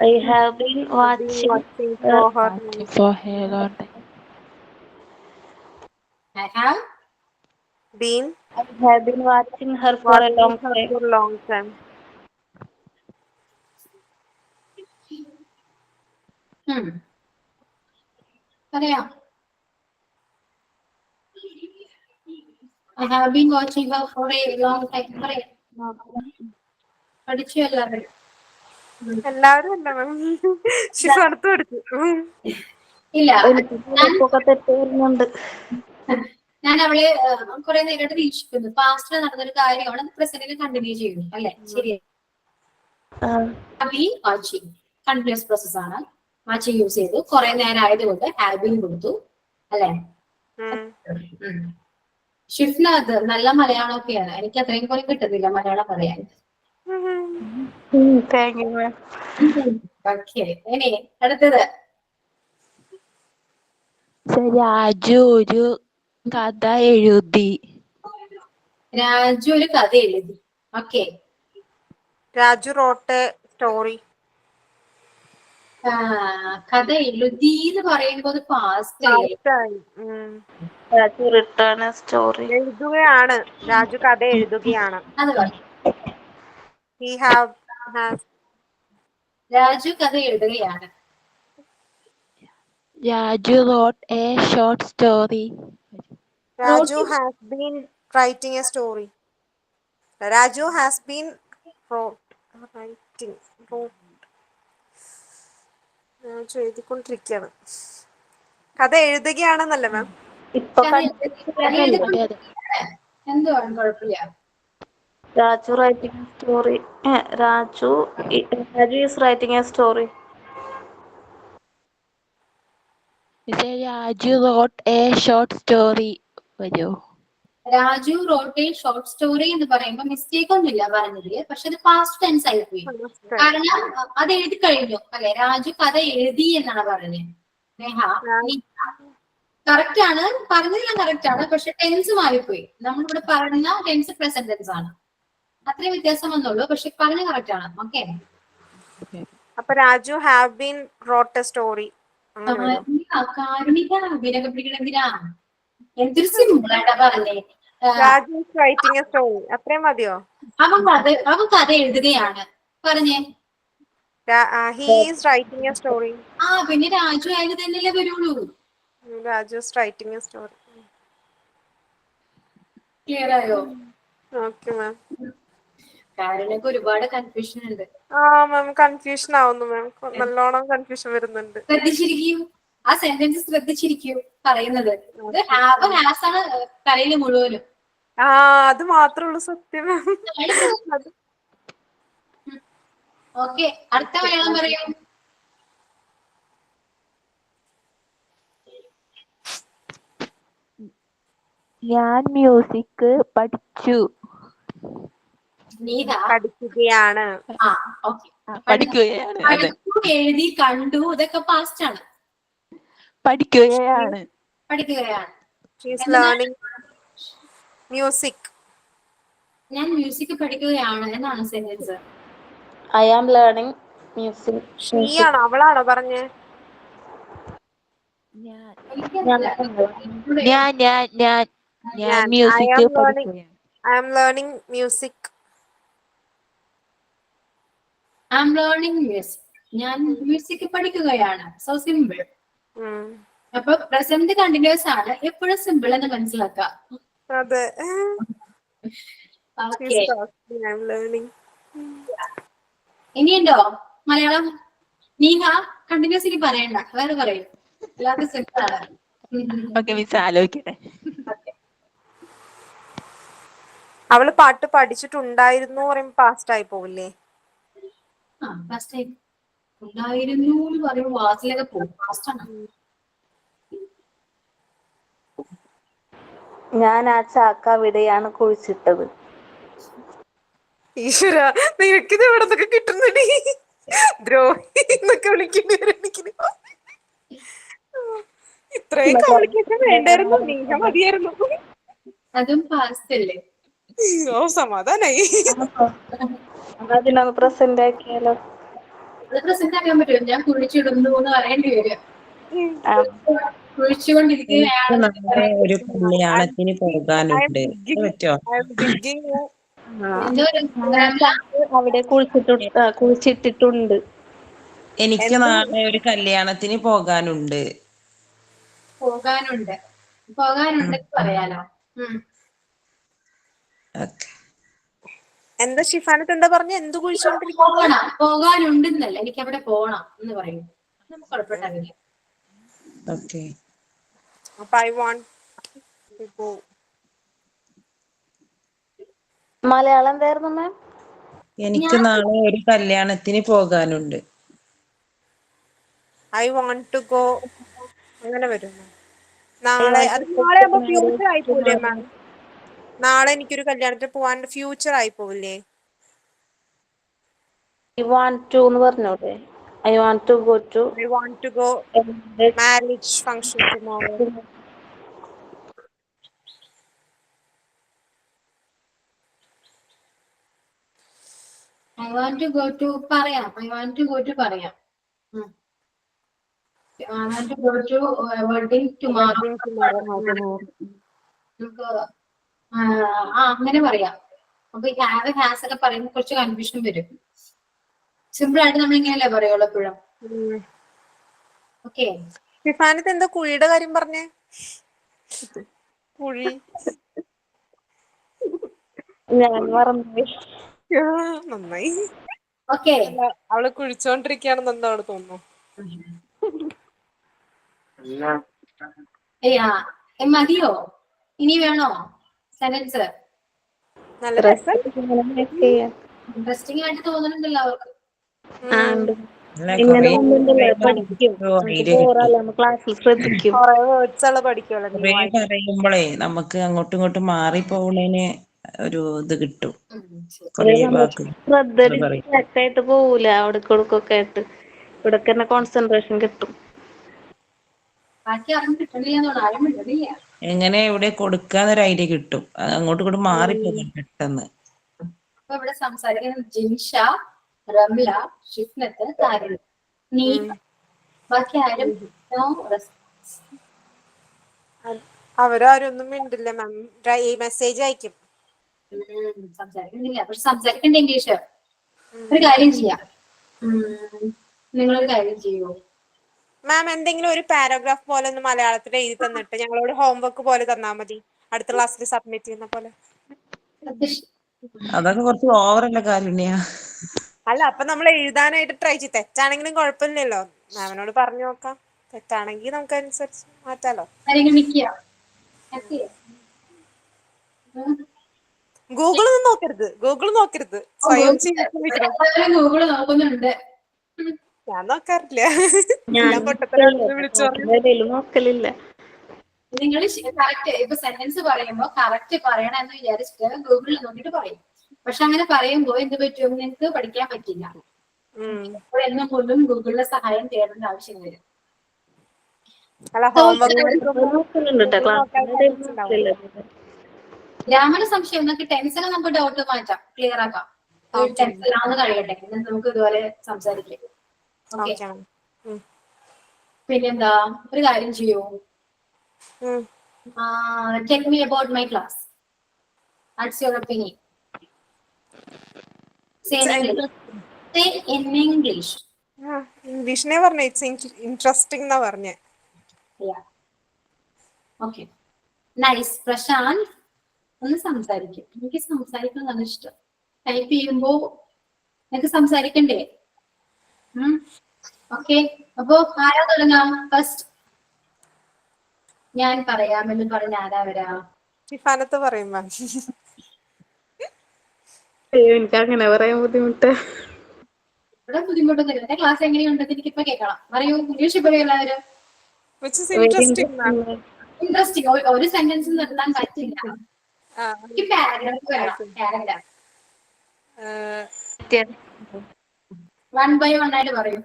Speaker 3: I have been watching
Speaker 2: for her.
Speaker 5: For her long time.
Speaker 1: I have
Speaker 2: Been
Speaker 3: watching her for a long time.
Speaker 2: for long time.
Speaker 1: പറയാം. I have been watching her for a long time. പറയാം. പഠിച്ചു എല്ലാവരും.
Speaker 2: എല്ലാവരും അല്ല മാം. ഷിഫ അടുത്ത് പഠിച്ചു.
Speaker 1: ഇല്ല,
Speaker 3: തെറ്റുന്നുണ്ട്.
Speaker 1: ഞാൻ അവളെ കുറെ നേരമായിട്ട് വീക്ഷിക്കുന്നു. പാസ്റ്റിൽ നടന്നൊരു കാര്യമാണ് പ്രസന്റിൽ കണ്ടിന്യൂ ചെയ്യുന്നു അല്ലെ? ശരിയാ. വാച്ചിങ് കണ്ടിന്യൂസ് പ്രോസസ് ആണ്. വാച്ചിങ് യൂസ് ചെയ്തു. കുറെ നേരം ആയതുകൊണ്ട് ഹാവ് ബീൻ കൊടുത്തു അല്ലെ? ഷിഫ്ന അത് നല്ല മലയാളമൊക്കെയാണ്. എനിക്ക് അത്രയും പോലും കിട്ടുന്നില്ല മലയാളം പറയാൻ. ഓക്കെ, ഇനി അടുത്തത്.
Speaker 5: രാജു ഒരു കഥ എഴുതി.
Speaker 1: രാജു ഒരു കഥ എഴുതി. Okay.
Speaker 2: Raju wrote a story.
Speaker 1: കഥ എഴുതി എന്ന് പറയുമ്പോൾ അത് past
Speaker 3: Raju return A story.
Speaker 2: എഴുതുകയാണ്. രാജു കഥ എഴുതുകയാണ്.
Speaker 1: അത് പറഞ്ഞു. രാജു കഥ എഴുതുകയാണ്.
Speaker 5: Raju wrote a short story.
Speaker 2: Raju has been writing a story. Raju has been writing. എഴുതിക്കൊണ്ടിരിക്കുകയാണ്. കഥ എഴുതുകയാണെന്നല്ലേ മാം?
Speaker 1: എന്തുവാണ് കുഴപ്പമില്ല.
Speaker 3: Raju writing story. Raju is writing a story.
Speaker 5: Raju wrote a short story. വരുമോ?
Speaker 1: Raju wrote a short story എന്ന് പറയുമ്പോൾ മിസ്റ്റേക്ക് ഒന്നുമില്ല പറഞ്ഞതില്, പക്ഷെ അത് പാസ്റ്റ് ടെൻസ് ആയി പോയി. കാരണം അത് എഴുതി കഴിഞ്ഞു അല്ലെ, രാജു കഥ എഴുതി എന്നാണ് പറഞ്ഞത്. നേഹ കറക്റ്റ് ആണ്, പറഞ്ഞതെല്ലാം കറക്റ്റ് ആണ്, പക്ഷെ ടെൻസ് മാറിപ്പോയി. നമ്മളിവിടെ പറഞ്ഞ ടെൻസ് പ്രസന്റ് ടെൻസ് ആണ്, അത്രയും വ്യത്യാസം വന്നുള്ളൂ, പക്ഷെ പറഞ്ഞ കറക്റ്റ് ആണ്. ഓക്കെ,
Speaker 2: അപ്പൊ Raju have been wrote a story.
Speaker 1: കാരുണിക അഭിനയൊക്കെ പിടിക്കണ എന്തിനാ? എന്തൊരു സിമ്പിൾ ആയിട്ടാ പറഞ്ഞേ.
Speaker 2: രാജു റൈറ്റിംഗ് എ സ്റ്റോറി, അത്രയും മതിയോ?
Speaker 1: അവൻ കഥ എഴുതുകയാണ് പറഞ്ഞേ.
Speaker 2: He is writing a story.
Speaker 1: പിന്നെ രാജു ആയത് തന്നെയല്ലേ വരുള്ളൂ.
Speaker 2: Raju is writing a story.
Speaker 1: Clear ആയോ?
Speaker 2: Okay ma'am.
Speaker 1: കാരണക്ക് ഒരുപാട് കൺഫ്യൂഷൻ ഉണ്ട്.
Speaker 2: മാം കൺഫ്യൂഷൻ ആവുന്നു മാം, നല്ലോണം കൺഫ്യൂഷൻ വരുന്നുണ്ട്.
Speaker 1: ശ്രദ്ധിച്ചിരിക്കൂ, ആ സെന്റൻസ് ശ്രദ്ധിച്ചിരിക്കൂ പറയുന്നത്. ഇത് ഹാവ് ഹാസ് ആണ് കലയില് മുഴുവനും.
Speaker 2: അത് മാത്രമുള്ളൂ സത്യം.
Speaker 1: ഓക്കെ, അടുത്ത മലയാളം പറയൂ.
Speaker 5: ഞാൻ മ്യൂസിക് പഠിച്ചു.
Speaker 1: നീത
Speaker 2: പഠിക്കുകയാണ്.
Speaker 1: ഓക്കെ,
Speaker 5: പഠിക്കുകയാണ്. അതെ,
Speaker 1: എഴുതി കണ്ടു ഇതൊക്കെ പാസ്റ്റ് ആണ്.
Speaker 5: പഠിക്കുകയാണ്.
Speaker 1: പഠിക്കുകയാണ്.
Speaker 2: She's learning music.
Speaker 1: ഞാൻ മ്യൂസിക് പഠിക്കുകയാണ് എന്നാണ് sentence.
Speaker 3: I am learning music.
Speaker 2: ഷീയാണോ അവളാണോ പറഞ്ഞേ?
Speaker 5: ഞാൻ മ്യൂസിക് പഠിക്കുകയാണ്.
Speaker 2: I am learning music.
Speaker 1: I am learning music. ഞാൻ മ്യൂസിക് പഠിക്കുകയാണ്. So simple. അപ്പൊ പ്രസന്റ് കണ്ടിന്യൂസ് ആണ്, എപ്പോഴും സിമ്പിൾ എന്ന് മനസ്സിലാക്കാം.
Speaker 2: അതെ.
Speaker 1: ഇനിയുണ്ടോ മലയാളം? നീഹ കണ്ടിന്യൂസ് ഇനി പറയണ്ട, വേറെ പറയും. എല്ലാവർക്കും സിമ്പിൾ ആണ്.
Speaker 5: ആലോചിക്കട്ടെ.
Speaker 2: അവള് പാട്ട് പഠിച്ചിട്ടുണ്ടായിരുന്നു പറയുമ്പോ പാസ്റ്റ് ആയി പോവില്ലേ?
Speaker 1: ഫസ്റ്റ് ഉണ്ടായിരുന്നു എന്ന് പറയുമ്പോൾ വാസിലൊക്കെ പോകും. ഫാസ്റ്റ് ആണ്.
Speaker 3: ഞാൻ ആ ചാക്ക അവിടെയാണ് കുഴിച്ചിട്ടത്.
Speaker 2: ഈശ്വര, നിനക്കിത് ഇവിടെ നിന്നൊക്കെ കിട്ടുന്നടി. ദ്രോഹി എന്നൊക്കെ വിളിക്കേണ്ടി വരും. ഇത്രയും കോംപ്ലിക്കേഷൻ വേണ്ടായിരുന്നു, നീഹ മതിയായിരുന്നു.
Speaker 1: അതും ഫാസ്റ്റ് അല്ലേ?
Speaker 2: സമാധാനായി.
Speaker 3: അതിനൊന്ന് പ്രസന്റ് ആക്കിയാലോ?
Speaker 1: അത് പ്രസന്റ് ആക്കാൻ പറ്റുമോ? ഞാൻ കുഴിച്ചിടുന്നു എന്ന് പറയേണ്ടി വരും. കുഴിച്ചുകൊണ്ടിരിക്കുകയാണ്.
Speaker 7: ഒരു കല്യാണത്തിന് പോകാനുണ്ട്, പറ്റോ?
Speaker 3: അവിടെ കുഴിച്ചിട്ടിട്ടുണ്ട്.
Speaker 7: എനിക്ക് നാളെ ഒരു കല്യാണത്തിന് പോകാനുണ്ട്.
Speaker 1: പോകാനുണ്ട് പറയാലോ.
Speaker 2: എന്താ ഷിഫാനത്ത് എന്താ പറഞ്ഞ? എന്ത് കുഴിച്ചോണ്ടിരിക്കും?
Speaker 1: പോകാനുണ്ടെന്നല്ല, എനിക്ക് അവിടെ പോകണം എന്ന് പറയും. നമുക്ക് കുഴപ്പമില്ല.
Speaker 7: ഓക്കെ.
Speaker 2: അപ്പൊ I want to go.
Speaker 3: Malayalam എന്തായിരുന്നു മാം?
Speaker 7: എനിക്ക് നാളെ ഒരു കല്യാണത്തിന് പോകാനുണ്ട്.
Speaker 2: ഐ വാണ്ട് ടു ഗോ അങ്ങനെ വരും. നാളെ അത് നാളെ ആകുമ്പോ ഫ്യൂച്ചർ ആയി പോവില്ലേ മാം? നാളെ എനിക്കൊരു കല്യാണത്തിന് പോവാൻ ഫ്യൂച്ചർ ആയി പോവില്ലേ?
Speaker 3: ഐ വാണ്ട് ടു എന്ന് പറഞ്ഞോട്ടെ. I want to go to
Speaker 2: marriage function tomorrow.
Speaker 1: I want to go to പറയാം. I want to go to പറയാം. I want to go to wedding tomorrow. അങ്ങനെ പറയാം. അപ്പൊ ഈ ഹാവ് ഹാസ് ഒക്കെ പറയുമ്പോൾ കുറച്ച് കൺഫ്യൂഷൻ വരും. സിമ്പിൾ ആയിട്ട് നമ്മൾ ഇങ്ങനെയല്ലേ പറയുള്ളൂ എപ്പോഴും. ഓക്കെ.
Speaker 2: ഷിഫാനത്ത് എന്താ കുഴിയുടെ കാര്യം പറഞ്ഞേ? കുഴി
Speaker 3: ഞാൻ മറന്നു.
Speaker 2: നന്നായി.
Speaker 1: ഓക്കെ.
Speaker 2: അവള് കുഴിച്ചോണ്ടിരിക്കുകയാണെന്ന് എന്താണ് തോന്നുന്നു.
Speaker 1: മതിയോ? ഇനി വേണോ സെന്റൻസ്?
Speaker 2: നല്ല
Speaker 1: ഇൻട്രസ്റ്റിംഗ് ആയിട്ട് തോന്നുന്നുണ്ടല്ലോ അവർക്ക്.
Speaker 7: അല്ല
Speaker 3: ഇങ്ങനെ
Speaker 7: കൊറേ
Speaker 3: വന്നിട്ടുണ്ടല്ലോ
Speaker 7: പറയുമ്പോ
Speaker 3: പഠിക്കും.
Speaker 7: നമുക്ക്
Speaker 3: നമുക്ക്
Speaker 7: ഐഡിയ കിട്ടും.
Speaker 3: ബോറല്ല, നമ്മൾ ക്ലാസ്സിൽ ശ്രദ്ധിക്കും.
Speaker 2: കൊറേ വേർഡ്സ് ഉള്ള പഠിക്കുമല്ലോ
Speaker 7: കൊറേ
Speaker 2: ന്യൂ ആയിട്ട്.
Speaker 7: പറയുമ്പോഴേ നമുക്ക് അങ്ങോട്ടും ഇങ്ങോട്ടും മാറിപ്പോണേന് ഒരു ഇത് കിട്ടും.
Speaker 1: ശരി.
Speaker 7: കൊറേ
Speaker 3: നമ്മൾ
Speaker 7: വാക്കുകൾ
Speaker 3: ശ്രദ്ധ
Speaker 7: പറയും.
Speaker 3: ഡിസ്ട്രാക്ട് ആയിട്ട് പോവൂല, അവിടേക്ക് ഇവിടേക്കൊക്കെ ആയിട്ട്. ഇവിടെ തന്നെ കോൺസെൻട്രേഷൻ കിട്ടും.
Speaker 1: ബാക്കി ആരും കിട്ടണില്ല എന്നാണ്, ആരും മിണ്ടണില്ല.
Speaker 7: എങ്ങനെ ഇവിടെ കൊടുക്കാന്നൊരു ഐഡിയ കിട്ടും. അത് അങ്ങോട്ടും ഇങ്ങോട്ടും മാറിപ്പോകും പെട്ടെന്ന്.
Speaker 1: അപ്പൊ ഇവിടെ സംസാരിക്കുന്നത് ജിൻഷ, റംല, ഷിഫ്നത്ത്, കാരുണ്യ. നീ ബാക്കി ആരും no response.
Speaker 2: അവരാരും ഒന്നും മിണ്ടില്ല മാം. ഈ മെസ്സേജ് അയക്കും.
Speaker 1: സംസാരിക്കുന്നില്ല, പക്ഷെ സംസാരിക്കണ്ട ഇംഗ്ലീഷ്. ഒരു കാര്യം ചെയ്യാം, നിങ്ങളൊരു കാര്യം ചെയ്യൂ.
Speaker 2: മാം എന്തെങ്കിലും ഒരു പാരാഗ്രാഫ് പോലെ ഒന്ന് മലയാളത്തിൽ എഴുതി തന്നിട്ട് ഞങ്ങളോട് ഹോംവർക്ക് പോലെ തന്നാ മതി, അടുത്ത ക്ലാസ്സിൽ സബ്മിറ്റ് ചെയ്യുന്ന പോലെ.
Speaker 7: അതൊക്കെ കുറച്ച് ഓവറല്ല കാരുണ്യ.
Speaker 2: അല്ല, അപ്പൊ നമ്മൾ എഴുതാനായിട്ട് ട്രൈ ചെയ്യും. തെറ്റാണെങ്കിലും കുഴപ്പമില്ലല്ലോ, മാമിനോട് പറഞ്ഞു നോക്കാം. തെറ്റാണെങ്കിൽ നമുക്ക് അനുസരിച്ച് മാറ്റാലോ. ഗൂഗിളൊന്നും നോക്കരുത്, ഗൂഗിൾ നോക്കരുത്, സ്വയം ചെയ്യിക്കണം.
Speaker 1: ഗൂഗിള് നോക്കുന്നുണ്ട്.
Speaker 2: ഞാൻ നോക്കാറില്ല.
Speaker 3: ഞാൻ
Speaker 2: ഞാൻ പൊട്ടത്തരാണെന്ന് വിളിച്ചു പറഞ്ഞു.
Speaker 3: ഇടയിൽ നോക്കലില്ല.
Speaker 1: നിങ്ങൾ കറക്റ്റ് ഇപ്പൊ സെന്റൻസ് പറയുമ്പോ കറക്റ്റ് പറയണം എന്ന് വിചാരിച്ചിട്ട് ഗൂഗിളിൽ നോക്കിട്ട് പറയും. പക്ഷെ അങ്ങനെ പറയുമ്പോ എന്ത് പറ്റും, നിങ്ങൾക്ക് പഠിക്കാൻ പറ്റില്ല. അപ്പോൾ എന്നും പോലും ഗൂഗിളിലെ സഹായം തേടേണ്ട ആവശ്യം വരും.
Speaker 2: അല്ല, ഹോംവർക്ക്
Speaker 3: നോക്കലുണ്ട് കേട്ടോ, ക്ലാസ്സിൽ നോക്കലില്ല.
Speaker 1: ഗ്രാമർ സംശയം നിങ്ങൾക്ക് ടെൻസിനെ നമുക്ക് ഡൗട്ട് മാറ്റാം, ക്ലിയർ ആക്കാം. ടെൻസിലാന്ന് കഴിയട്ടെ, എന്നിട്ട് നമുക്ക് ഇതുപോലെ സംസാരിക്കാം. ഓക്കെ, പിന്നെന്താ, ഒരു കാര്യം ചെയ്യൂ. Tell me about my class. What's your opinion? Say in English. Say in English.
Speaker 2: ഇംഗ്ലീഷിനെ പറഞ്ഞ ഇറ്റ്സ് ഇൻട്രസ്റ്റിംഗ് എന്നാ പറഞ്ഞേ.
Speaker 1: Yeah. Okay. Nice. പ്രശാന്ത് ഒന്ന് സംസാരിക്കും. എനിക്ക് സംസാരിക്കുന്നതാണ് ഇഷ്ടം. ടൈപ്പ് ചെയ്യുമ്പോ എനിക്ക് സംസാരിക്കണ്ടേ? ഓക്കെ, അപ്പോ ആരാ തുടങ്ങാം? ഫസ്റ്റ് ഞാൻ പറയാമെന്ന് പറഞ്ഞ ആരാ വരാ?
Speaker 2: ഷിഫാനത്ത് പറയും മാം.
Speaker 3: എനിക്ക് അങ്ങനെ പറയാൻ ബുദ്ധിമുട്ട്.
Speaker 1: ഇവിടെ ബുദ്ധിമുട്ടൊന്നുമില്ല. എന്റെ ക്ലാസ് എങ്ങനെയുണ്ടെന്ന് എനിക്കിപ്പോ കേൾക്കണം. പറയൂ, ഇംഗ്ലീഷ് പറയൂ എല്ലാവരും.
Speaker 2: Which is interesting, ma'am.
Speaker 1: Interesting. ഒരു സെന്റൻസ് നിർത്താൻ പറ്റില്ല. പാരഗ്രാഫ് വേണം, പാരഗ്രാഫ്. വൺ ബൈ വൺ ആയിട്ട് പറയൂ.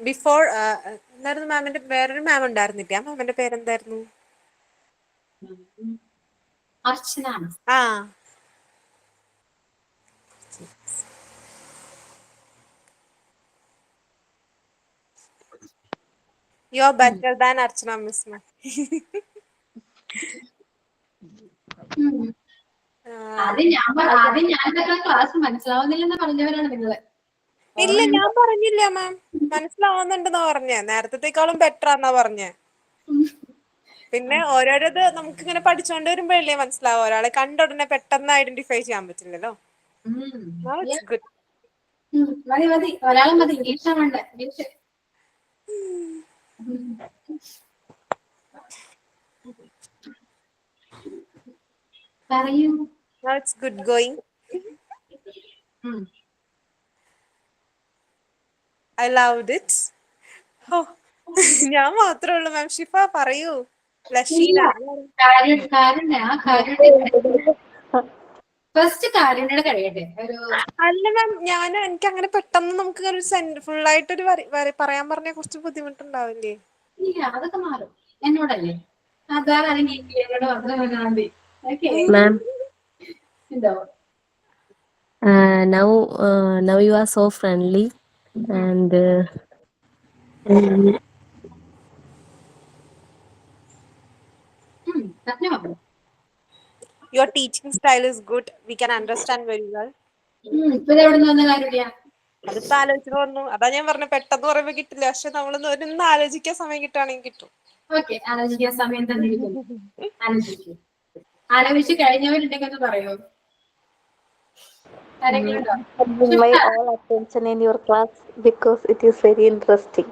Speaker 2: ബിഫോർ എന്തായിരുന്നു മാമിന്റെ, വേറൊരു മാം ഉണ്ടായിരുന്നില്ല, മാമിന്റെ പേരെന്തായിരുന്നു?
Speaker 1: അർച്ചന.
Speaker 2: You are better than Archana Miss, ma'am.
Speaker 1: ആദ്യം ഞാൻ ക്ലാസ് മനസ്സിലാവുന്നില്ലെന്ന് പറഞ്ഞവരാണ് നിങ്ങള്.
Speaker 2: ഇല്ല, ഞാൻ പറഞ്ഞില്ല മാം, മനസ്സിലാവുന്നുണ്ടെന്നാ പറഞ്ഞേ. നേരത്തേക്കാളും ബെറ്റർ ആന്നാ പറഞ്ഞേ. പിന്നെ ഓരോരത് നമുക്ക് ഇങ്ങനെ പഠിച്ചോണ്ട് വരുമ്പോഴല്ലേ മനസ്സിലാവും. ഒരാളെ കണ്ട ഉടനെ പെട്ടെന്ന് ഐഡന്റിഫൈ ചെയ്യാൻ പറ്റില്ലല്ലോ.
Speaker 1: മതി മതി, ഒരാളും മതി. ഇംഗ്ലീഷാണ് വേണ്ടത്, ഇംഗ്ലീഷ്. പറയൂ.
Speaker 2: Now it's good going. I loved it. Oh, ഞാൻ മാത്രമേ ഉള്ളൂ മാം. ഷിഫ പറയൂ. ലഷീന.
Speaker 1: ഫസ്റ്റ് കാരുണ്യയുടെ കഴിയട്ടെ.
Speaker 2: അല്ല മാം, എനിക്ക് അങ്ങനെ പെട്ടെന്ന് നമുക്ക് ഒരു ഫുൾ ആയിട്ടൊരു പറയാൻ പറഞ്ഞ കുറച്ച് ബുദ്ധിമുട്ടുണ്ടാവില്ലേ?
Speaker 1: ഇല്ല, അതൊക്കെ മാറും. എന്നോടല്ലേ അതാ മതി.
Speaker 4: Ma'am,
Speaker 1: എന്തോ
Speaker 4: now you are so friendly and
Speaker 2: Your teaching style is good. We can understand very well.
Speaker 1: ഇപ്പൊ എവിടെ നിന്ന് വന്ന കാരുണ്യ?
Speaker 2: അതിപ്പോ ആലോചിച്ചു തോന്നുന്നു. അതാ ഞാൻ പറഞ്ഞ, പെട്ടെന്ന് പറയുമ്പോ കിട്ടില്ല. പക്ഷെ നമ്മളൊന്ന് ഒന്ന് ആലോചിക്കാൻ സമയം കിട്ടുകയാണെങ്കിൽ കിട്ടും.
Speaker 1: ഓക്കെ, ആലോചിക്കാൻ സമയം തന്നിരിക്കുന്നു. ആലോചിക്കും. ആലോചിച്ച് കഴിഞ്ഞവരുണ്ടെങ്കിൽ ഒന്ന് പറയൂ.
Speaker 3: My all attention in your class because it is very interesting.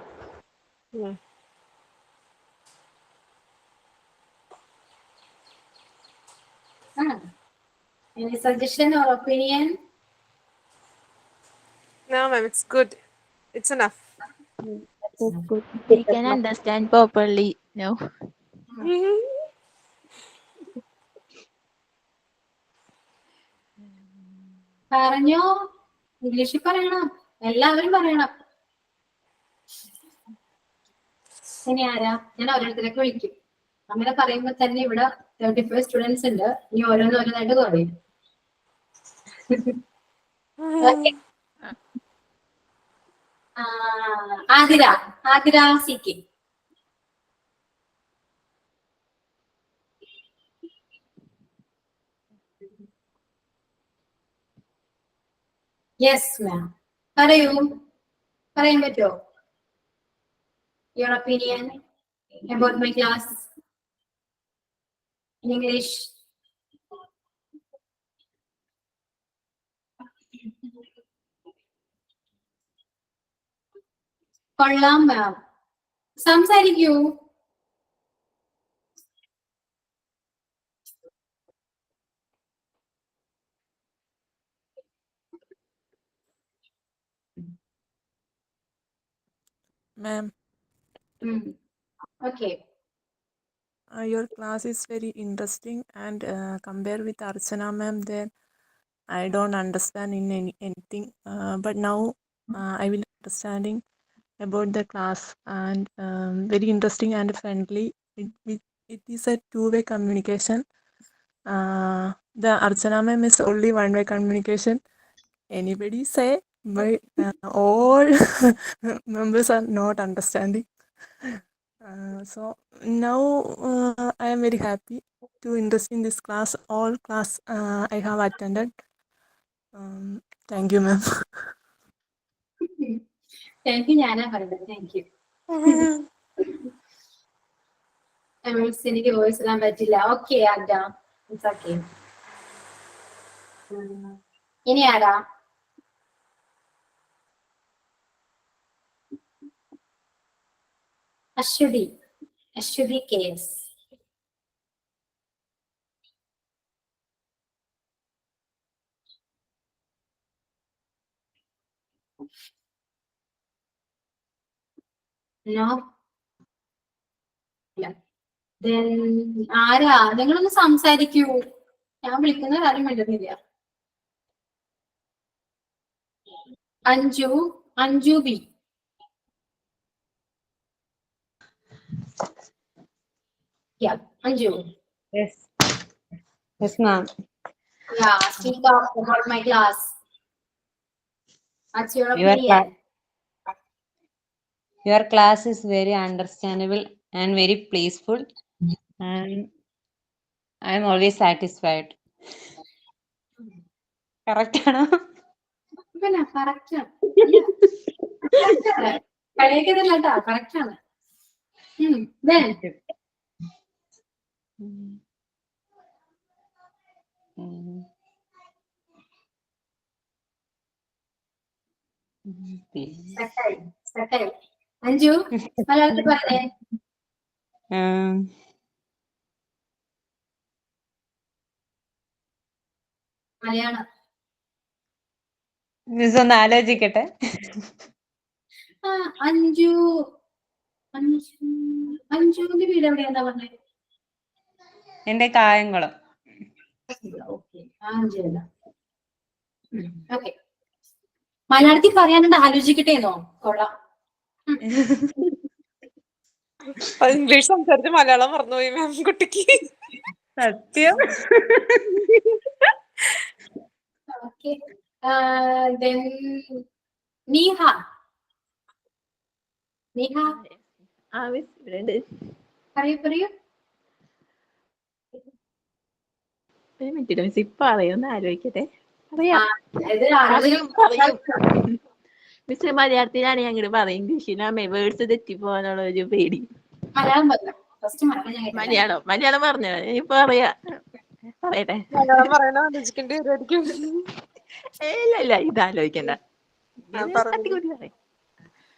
Speaker 1: Any suggestion or opinion?
Speaker 2: No, ma'am, it's good. It's enough.
Speaker 4: That's good.
Speaker 5: We can understand properly. No.
Speaker 1: പറഞ്ഞോ, ഇംഗ്ലീഷിൽ പറയണം, എല്ലാവരും പറയണം. ഇനി ആരാ? ഞാൻ ഓരോരുത്തരൊക്കെ വിളിക്കും. അങ്ങനെ പറയുമ്പോ തന്നെ ഇവിടെ 35 സ്റ്റുഡൻസ് ഉണ്ട്. ഇനി ഓരോന്നോരോന്നായിട്ട് കുറയും. Okay. Athira, Athira CK. Yes ma'am, പറയൂ, പറയാൻ പറ്റുമോ? Your opinion about my class in English. കൊള്ളാം മാം, സംസാരിക്കൂ.
Speaker 6: Ma'am,
Speaker 1: Okay.
Speaker 6: your class is very interesting, and compared with Archana ma'am, then I don't understand in anything. But now I will understanding about the class, and very interesting and friendly. It is a two-way communication. The Archana ma'am is only one-way communication. Anybody say, but all members are not understanding. So now I am very happy to interest in this class. All class I have attended. Thank you, ma'am.
Speaker 1: Thank you, ഞാനാ പറഞ്ഞത്. Thank you. എനിക്ക് voice ഇടാൻ പറ്റില്ല. Okay ആദ്യ, it's okay. ഇനി ആരാ? Aswathy, Aswathy KS. No, ആരാ? നിങ്ങളൊന്ന് സംസാരിക്കൂ. ഞാൻ വിളിക്കുന്ന കാര്യം മിണ്ടുന്നില്ല. Anju, Anju B. Yeah, Anju.
Speaker 8: Yes. Yes, ma'am.
Speaker 1: Yeah, speak up about my class. What's your
Speaker 8: Your
Speaker 1: opinion?
Speaker 8: Your class is very understandable and very peaceful, and I am always satisfied. Correct, ano?
Speaker 1: പിന്നെ correct ആണ്. കളിയാക്കിയതല്ല കേട്ടോ, correct ആണ്. Then സെറ്റായി. അഞ്ജു, മലയാളത്തിൽ പറഞ്ഞേ. Malayalam.
Speaker 8: Miss ഒന്ന് ആലോചിക്കട്ടെ.
Speaker 1: അഞ്ജു, അഞ്ജുവിന്റെ വീട് എവിടെയാ പറഞ്ഞത്?
Speaker 8: എന്റെ കായംകുളം.
Speaker 1: Okay, okay. മലയാളത്തിൽ പറയാനുണ്ട്, ആലോചിക്കട്ടേന്നോ? കൊള്ളാം.
Speaker 2: ഇംഗ്ലീഷ് സംസാരിച്ച് മലയാളം മറന്നുപോയി മാം കുട്ടിക്ക്.
Speaker 8: സത്യം.
Speaker 1: ഓക്കെ. Then നീഹ, നീഹ പറയൂ പറയൂ.
Speaker 5: ഒരു മിനിറ്റ് മിസ്, ഇപ്പൊ അറിയൊന്ന് ആലോചിക്കട്ടെ. മിസ് മലയാളത്തിലാണ് ഞാൻ ഇങ്ങോട്ട് പറയും, ഇംഗ്ലീഷിനാമേ വേർഡ്സ് തെറ്റിപ്പോവാനുള്ള ഒരു പേടി.
Speaker 1: മലയാളം പറഞ്ഞു. ഫസ്റ്റ് മലയാളം.
Speaker 5: മലയാളം പറഞ്ഞു ഇപ്പൊ അറിയാ. പറയട്ടെ.
Speaker 2: മലയാളം പറയണ ആലോചിക്കേണ്ടി വരുമായിരിക്കും.
Speaker 5: ഇല്ല ഇതാലോചിക്കണ്ട.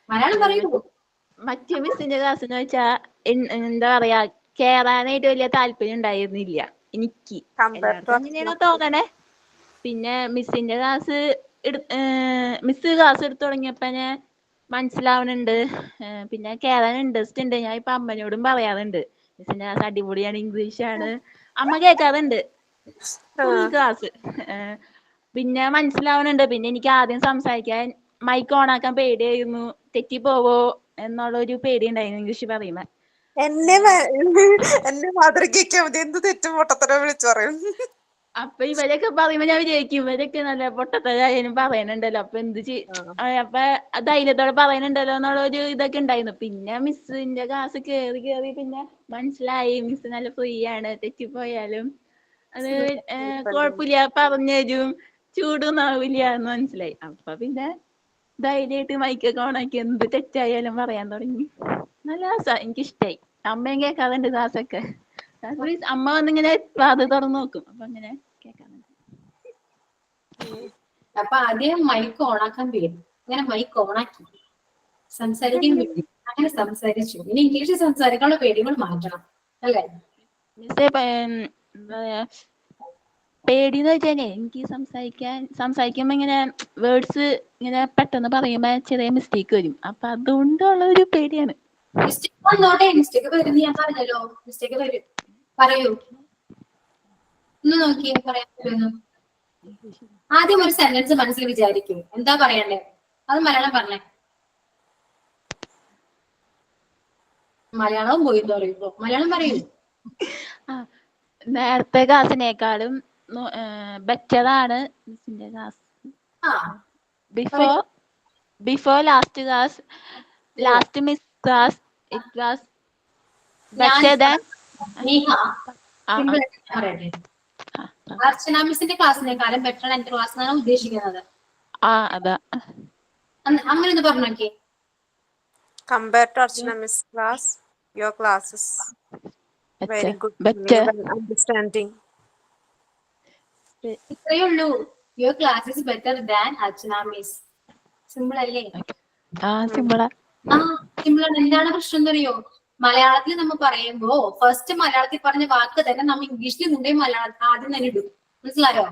Speaker 1: മലയാളം പറയൂ.
Speaker 5: മറ്റേ മിസ്സിന്റെ ക്ലാസ് എന്ന് വെച്ചാ എന്താ പറയാ, കേറാനായിട്ട് വലിയ താല്പര്യം ഉണ്ടായിരുന്നില്ല എനിക്ക്. അങ്ങനെയാണോ തോന്നണേ. പിന്നെ മിസ്സിന്റെ ക്ലാസ് മിസ് ക്ലാസ് എടുത്തു തുടങ്ങിയപ്പോ മനസ്സിലാവണുണ്ട്. പിന്നെ കേറാൻ ഇൻട്രസ്റ്റ് ഉണ്ട്. ഞാൻ ഇപ്പൊ അമ്മനോടും പറയാറുണ്ട്, മിസ്സിന്റെ ക്ലാസ് അടിപൊളിയാണ്, ഇംഗ്ലീഷാണ്. അമ്മ കേൾക്കാറുണ്ട് ഫുൾ ക്ലാസ്. പിന്നെ മനസ്സിലാവണുണ്ട്. പിന്നെ എനിക്ക് ആദ്യം സംസാരിക്കാൻ മൈക്ക് ഓണാക്കാൻ പേടിയായിരുന്നു, തെറ്റിപ്പോവോ എന്നുള്ളൊരു പേടി ഉണ്ടായിരുന്നു ഇംഗ്ലീഷ് പറയുമ്പോ.
Speaker 2: എന്നെ മാതൃകയ്ക്കാൻ മതി, എന്ത് തെറ്റും പൊട്ടത്തരോ വിളിച്ചു പറയും.
Speaker 5: അപ്പൊ ഇവരൊക്കെ പറയുമ്പോ ഞാൻ വിചാരിക്കും, ഇവരൊക്കെ നല്ല പൊട്ടത്തരായാലും പറയണുണ്ടല്ലോ, അപ്പൊ അപ്പൊ ധൈര്യത്തോടെ പറയണുണ്ടല്ലോ എന്നുള്ള ഒരു ഇതൊക്കെ ഉണ്ടായിരുന്നു. പിന്നെ മിസ്സിന്റെ ക്ലാസ് കേറി പിന്നെ മനസ്സിലായി, മിസ് നല്ല ഫ്രീ ആണ്, തെറ്റിപ്പോയാലും അത് കുഴപ്പമില്ല, പറഞ്ഞു തരും, ചൂടൊന്നും ആവില്ല എന്ന് മനസ്സിലായി. അപ്പൊ പിന്നെ ധൈര്യമായിട്ട് മൈക്കൊക്കെ ഓണാക്കി എന്ത് തെറ്റായാലും പറയാൻ തുടങ്ങി. നല്ല രസാ, എനിക്കിഷ്ടായി. അമ്മയും കേൾക്കാറുണ്ട് ക്ലാസ്സൊക്കെ. അമ്മ വന്നിങ്ങനെ വാത് തുറന്നു നോക്കും, അപ്പൊ അങ്ങനെ കേൾക്കാറുണ്ട്.
Speaker 1: അപ്പൊ ആദ്യം മൈക്ക് ഓണാക്കാൻ പേടി, അങ്ങനെ മൈക്ക് ഓണാക്കി സംസാരിക്കാൻ പേടി, അങ്ങനെ സംസാരിച്ചു. ഇനി ഇംഗ്ലീഷിൽ സംസാരിക്കാനുള്ള പേടികൾ മാറ്റണം അല്ലേ?
Speaker 5: മിസ്സേ പേടിന്ന് വെച്ചാലേ എനിക്ക് സംസാരിക്കുമ്പോ ഇങ്ങനെ വേർഡ്സ് ഇങ്ങനെ പെട്ടെന്ന് പറയുമ്പോ ചെറിയ മിസ്റ്റേക്ക് വരും. അപ്പൊ അതുകൊണ്ടുള്ള ഒരു പേടിയാണ്.
Speaker 1: മിസ്റ്റേക്ക് വന്നോട്ടെ, മിസ്റ്റേക്ക് വരും, ഞാൻ പറഞ്ഞല്ലോ മിസ്റ്റേക്ക് വരും. പറയൂ, ഒന്ന് നോക്കിയേ പറയാൻ പറ്റുമെന്ന്. ആദ്യം ഒരു സെന്റൻസ് മനസ്സിൽ വിചാരിക്കൂ, എന്താ പറയണ്ടേ, അത് മലയാളം പറഞ്ഞേ. മലയാളവും പോയി പറയുമ്പോ മലയാളം പറയൂ.
Speaker 5: നേരത്തെ ക്ലാസ്സിനേക്കാളും ബെറ്ററാണ് മിസ്സിന്റെ class. Before last class, last miss class, it was better than.
Speaker 1: പറയട്ടെ, അർച്ചന മിസ്സിന്റെ ക്ലാസ്സിനേക്കാളും ബെറ്റർ ആണ് എന്റെ ക്ലാസ് എന്നാണ് ഉദ്ദേശിക്കുന്നത്.
Speaker 5: അതാ
Speaker 1: അങ്ങനെ ഒന്ന് പറഞ്ഞോക്കേ.
Speaker 2: Compared to Archana Miss class, your class is very good,
Speaker 5: better.
Speaker 2: well understanding.
Speaker 1: ഇത്രയേ ഉള്ളൂ. Your class is better than Archana miss. Simple അല്ലേ?
Speaker 5: സിമ്പിളാ.
Speaker 1: സിമ്പിൾ ആണ്. എന്താണ് പ്രശ്നം എന്നറിയോ, മലയാളത്തിൽ നമ്മൾ പറയുമ്പോ ഫസ്റ്റ് മലയാളത്തിൽ പറഞ്ഞ വാക്ക് തന്നെ നമ്മൾ ഇംഗ്ലീഷിൽ മുന്നേ മലയാളം ആദ്യം തന്നെ ഇടും. മനസ്സിലായോ?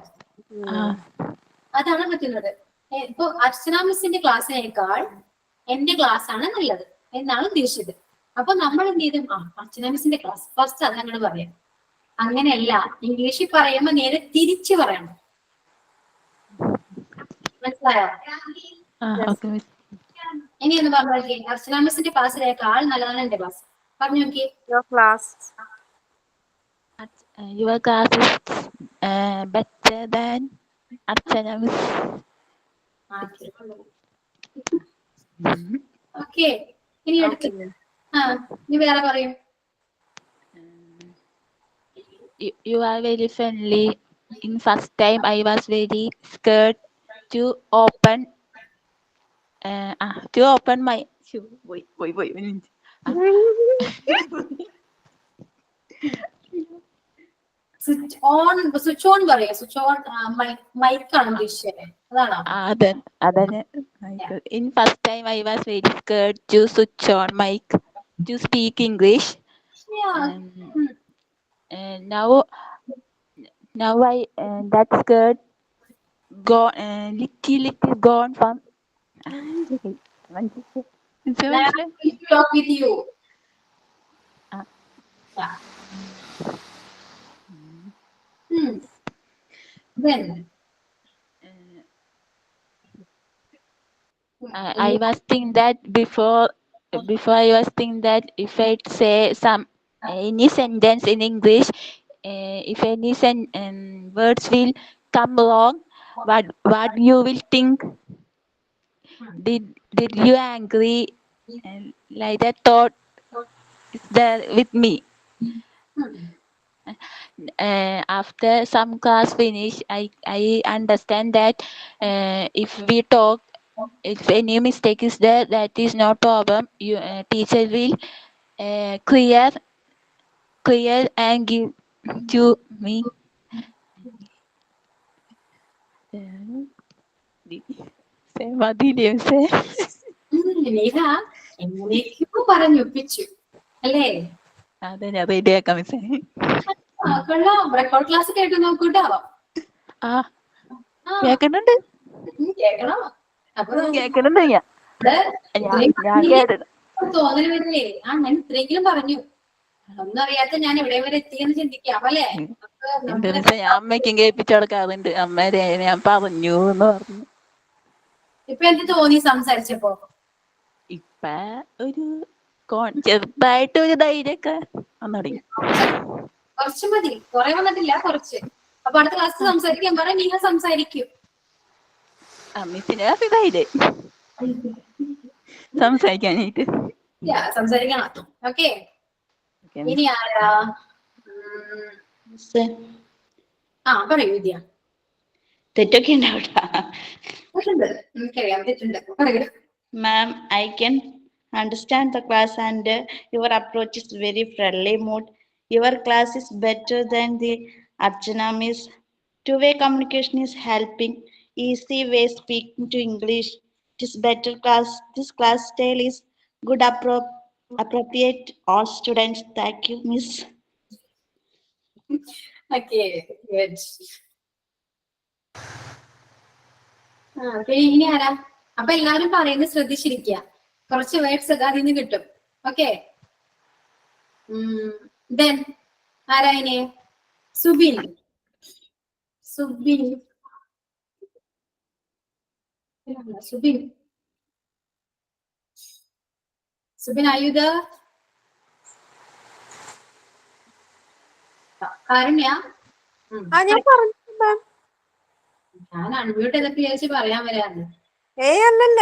Speaker 1: അതാണ് പറ്റുന്നത്. ഇപ്പൊ അർച്ചന മിസ്സിന്റെ ക്ലാസ്സിനേക്കാൾ എന്റെ ക്ലാസ് ആണ് നല്ലത് എന്നാണ് ഉദ്ദേശിച്ചത്. അപ്പൊ നമ്മൾ എന്ത് ചെയ്തു, അർച്ചന മിസ്സിന്റെ ക്ലാസ് ഫസ്റ്റ് അത് ഞങ്ങൾ പറയാം. അങ്ങനെയല്ല, ഇംഗ്ലീഷിൽ പറയുമ്പോ നേരെ തിരിച്ചു പറയണം. മനസ്സിലായോ? ഇനി ഒന്ന് പറഞ്ഞേ, അർച്ചന മിസ്സിന്റെ ക്ലാസ്സിനേക്കാൾ നല്ലതാണ് എന്റെ ക്ലാസ്. പറഞ്ഞു നോക്കിയേ.
Speaker 2: Your class.
Speaker 5: Your class is better than Archana Miss.
Speaker 1: Okay, ഇനി അടുത്ത് നീ വേറെ പറയും.
Speaker 5: You are very friendly. In first time I was very scared to open my wait
Speaker 1: switch on പറയാ. സ്വിച്ച് ഓൺ മൈക്ക് ആണ് ഉദ്ദേശിച്ചത്, അതാണോ?
Speaker 5: അതന്നെ. In first time I was very scared to switch on mic to speak English. Now I that scared little gone from.
Speaker 1: Talk with you. Then
Speaker 5: I was thinking that before I was thinking that if I say any sentence in English, if any words will come wrong, what you will think? Did you angry? Like that thought is there with me. After some class finish, I understand that if we talk, if any mistake is there, that is no problem. Teacher will clear and give to me.
Speaker 1: എങ്ങനെയൊക്കെയോ പറഞ്ഞൊപ്പിച്ചു അല്ലേ?
Speaker 5: അതെ, ഞാൻ റെഡിയാക്കാം മിസ്സേ.
Speaker 1: കൊള്ളാം. Record class കേട്ട് നോക്കൂട്ടോ.
Speaker 5: കേൾക്കുന്നുണ്ട്.
Speaker 1: കേൾക്കണം. അപ്പൊ
Speaker 5: കേൾക്കുന്നുണ്ട്.
Speaker 1: ഇവിടെ
Speaker 5: ഞാൻ കേട്ടത്
Speaker 1: തോന്നൽ വരില്ലേ? ഞാൻ ഇത്രയെങ്കിലും പറഞ്ഞു. ഒന്നും അറിയാത്ത ഞാൻ എവിടെ വരെ എത്തിയെന്ന് ചിന്തിക്കാം അല്ലേ?
Speaker 5: എന്താ ഞാൻ അമ്മയ്ക്കും കേൾപ്പിച്ചു കൊടുക്കാറുണ്ട്. അമ്മ ഞാൻ പറഞ്ഞു എന്ന് പറഞ്ഞു.
Speaker 1: ഇപ്പൊ എന്ത് തോന്നി സംസാരിച്ചപ്പോ?
Speaker 5: ഇപ്പൊ ഒരു ചെറുതായിട്ട് ഒരു ധൈര്യമൊക്കെ വന്നു.
Speaker 1: കുറച്ച് മതി, കുറെ വന്നിട്ടില്ല, കുറച്ച്. അപ്പൊ അടുത്ത ക്ലാസ് സംസാരിക്കാൻ പറ, നിങ്ങൾ സംസാരിക്കും.
Speaker 5: അമ്മിപ്പിനെ ധൈര്യം സംസാരിക്കാനായിട്ട്.
Speaker 1: സംസാരിക്കണം. ഓക്കെ, ഇനി ആരാ? പറയൂ വിദ്യ.
Speaker 8: തെറ്റൊക്കെ ഉണ്ടാവട്ടെ.
Speaker 1: എനിക്കറിയാം തെറ്റുണ്ട്, പറയൂ.
Speaker 8: Ma'am, I can understand the class and your approach is very friendly mood. Your class is better than the Archana Miss. Two-way communication is helping. Easy way speaking to English. It is better class. This class style is good appropriate all students. Thank you, Miss.
Speaker 1: Okay, good. ഇനി ആരാ? അപ്പൊ എല്ലാവരും പറയുന്നത് ശ്രദ്ധിച്ചിരിക്കുക. കുറച്ച് words ഒക്കെ അതിൽ നിന്ന് കിട്ടും. ഓക്കെ, ദെൻ ആരാ ഇനി? Subin. Subin Subin Subin, are you there? കാരുണ്യ?
Speaker 2: ഞാൻ പറഞ്ഞു മാം.
Speaker 1: ഞാൻ അൺമ്യൂട്ട് ചെയ്തിട്ട് വിചാരിച്ച് പറയാൻ വരാന്ന്.
Speaker 2: അല്ലല്ല.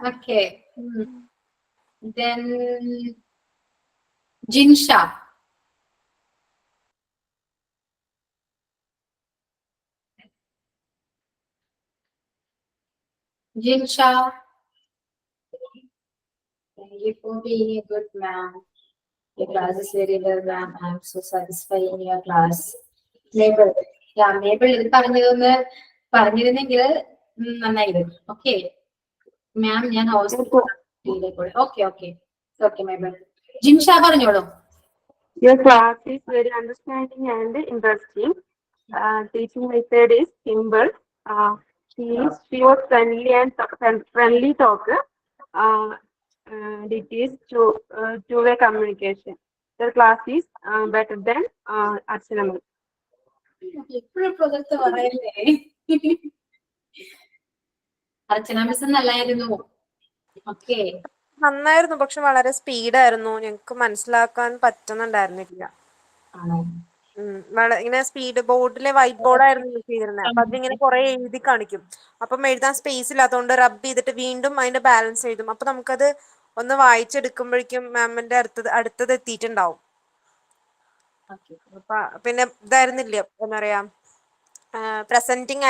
Speaker 1: Okay, then Jinsha. Jinsha, thank you for being a good ma'am. Your class is very well, ma'am. I am so satisfied in your class. Mabel, Mabel ഇത് പറഞ്ഞിരുന്നെങ്കിൽ നന്നായിരുന്നു. ഓക്കെ മാം, ഞാൻ ഹോസ്പിറ്റലിൽ. Okay Mabel. ജിൻഷ പറഞ്ഞോളൂ.
Speaker 9: Your class is very understanding and interesting. Teaching method is simple. She was friendly and friendly talk. And it is two-way communication. Your class is better than Archana Miss.
Speaker 1: എപ്പോഴും project പറയല്ലേ? അർച്ചന miss നല്ലായിരുന്നു. Okay,
Speaker 2: നന്നായിരുന്നു, പക്ഷെ വളരെ സ്പീഡായിരുന്നു. ഞങ്ങക്ക് മനസ്സിലാക്കാൻ പറ്റുന്നുണ്ടായിരുന്നില്ല. ഇങ്ങനെ speed ബോർഡിലെ വൈറ്റ് ബോർഡായിരുന്നു യൂസ് ചെയ്തിരുന്നത്. അപ്പൊ അതിങ്ങനെ കുറെ എഴുതി കാണിക്കും. അപ്പം എഴുതാൻ സ്പേസ് ഇല്ലാത്തതുകൊണ്ട് റബ്ബ് ചെയ്തിട്ട് വീണ്ടും അതിന്റെ ബാലൻസ് എഴുതും. അപ്പൊ നമുക്കത് ഒന്ന് വായിച്ചെടുക്കുമ്പോഴേക്കും മാമിന്റെ അടുത്തത് എത്തിയിട്ടുണ്ടാവും. അപ്പൊ പിന്നെ ഇതായിരുന്നില്ല, എന്താ പറയാ, പ്രസന്റിങ്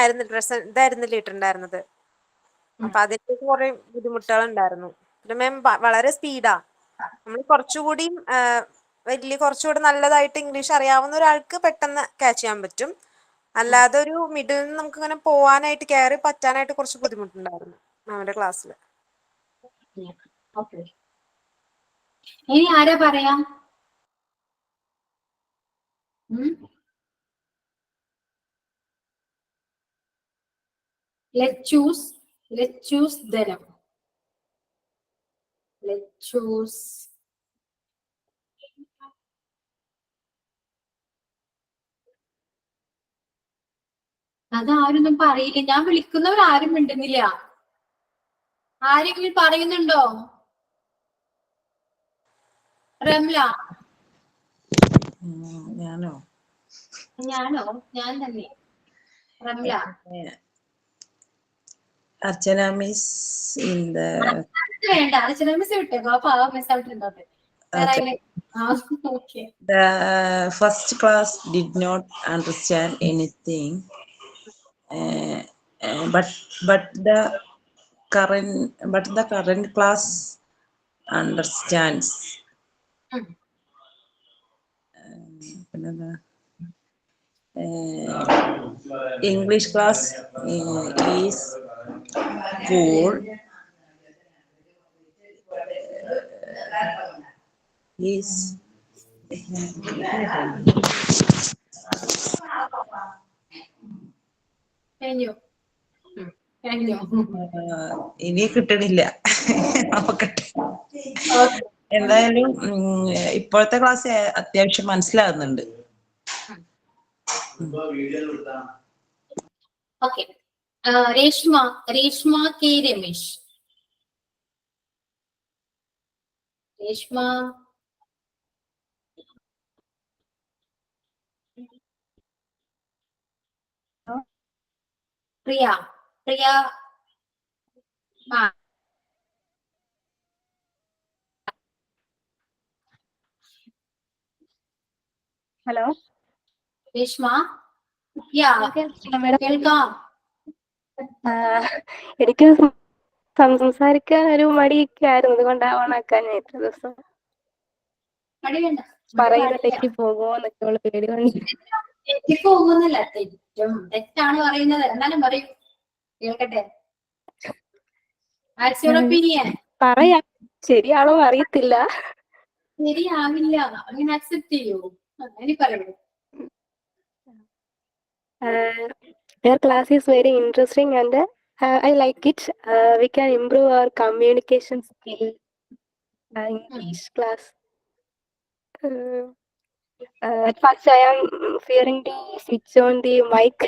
Speaker 2: ഇതായിരുന്നില്ല ഇട്ടുണ്ടായിരുന്നത്. അപ്പൊ അതിന്റെ കുറെ ബുദ്ധിമുട്ടുകൾ ഉണ്ടായിരുന്നു. പിന്നെ മാം വളരെ സ്പീഡാ. നമ്മൾ കുറച്ചുകൂടി കുറച്ചുകൂടി നല്ലതായിട്ട് ഇംഗ്ലീഷ് അറിയാവുന്ന ഒരാൾക്ക് പെട്ടെന്ന് ക്യാച്ച് ചെയ്യാൻ പറ്റും. അല്ലാതെ ഒരു മിഡിൽ നിന്ന് നമുക്ക് ഇങ്ങനെ പോവാനായിട്ട് കയറി പറ്റാനായിട്ട് കുറച്ച് ബുദ്ധിമുട്ടുണ്ടായിരുന്നു നമ്മുടെ ക്ലാസ്സിൽ.
Speaker 1: ഇനി ആരാ പറയാ? Let's choose Dhanam. Let's choose. അതാരൊന്നും പറയില്ല. ഞാൻ വിളിക്കുന്നവരാരും മിണ്ടുന്നില്ല. ആരെങ്കിലും പറയുന്നുണ്ടോ? റംല?
Speaker 7: ഞാനോ?
Speaker 1: ഞാൻ തന്നെ. റംല?
Speaker 7: അർച്ചന മിസ്
Speaker 1: വേണ്ട, അർച്ചന മിസ് വിട്ടേക്കോ. അപ്പൊ ആ മിസ് out ഇരുന്നോട്ടെ.
Speaker 7: The first class did not understand anything, but the current class understands. English class is cool.
Speaker 1: കഴിഞ്ഞു.
Speaker 7: ഇനി കിട്ടണില്ല. നോക്കട്ടെ.
Speaker 1: ഓക്കെ.
Speaker 7: എന്തായാലും ഇപ്പോഴത്തെ ക്ലാസ് അത്യാവശ്യം മനസ്സിലാകുന്നുണ്ട്.
Speaker 1: ഓക്കെ. രേഷ്മ കെ രമേശ്. രേഷ്മ. പ്രിയ.
Speaker 10: ഹലോ
Speaker 1: രേഷ്മ. കേൾക്കാം.
Speaker 10: എനിക്ക് സംസാരിക്കാൻ ഒരു മടിയൊക്കെ ആയിരുന്നു, അതുകൊണ്ടാണ് ഓണാക്കാൻ ഞാൻ ഇത്ര ദിവസം. പറയുന്ന തെറ്റി പോകുമോ എന്നൊക്കെ ഉള്ള പേടി കൊണ്ട്.
Speaker 1: തെറ്റിപ്പോകുന്നില്ല, തെറ്റാണ് പറയുന്നത്. എന്നാലും പറയൂ, കേൾക്കട്ടെ. ഒപ്പീനിയൻ.
Speaker 10: പറയാം, ശരിയാണോ അറിയത്തില്ല.
Speaker 1: ശരിയാവില്ല, അങ്ങനെ അക്സെപ്റ്റ് ചെയ്യൂ. അങ്ങനെ പറയൂ.
Speaker 10: Your class is very interesting and I like it. We can improve our communication skill. English class. At first, I am fearing to switch on the mic.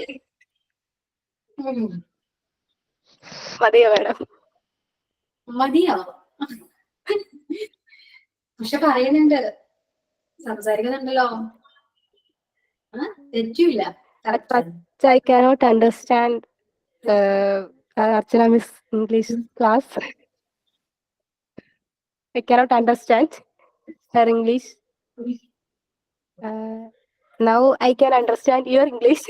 Speaker 10: മതിയോ മാഡം?
Speaker 1: മതിയോ? പക്ഷെ പറയുന്നുണ്ട്, സംസാരിക്കുന്നുണ്ടല്ലോ, തെറ്റില്ല.
Speaker 10: I cannot understand Archana Miss English class. I cannot understand her English. Now I can understand your English.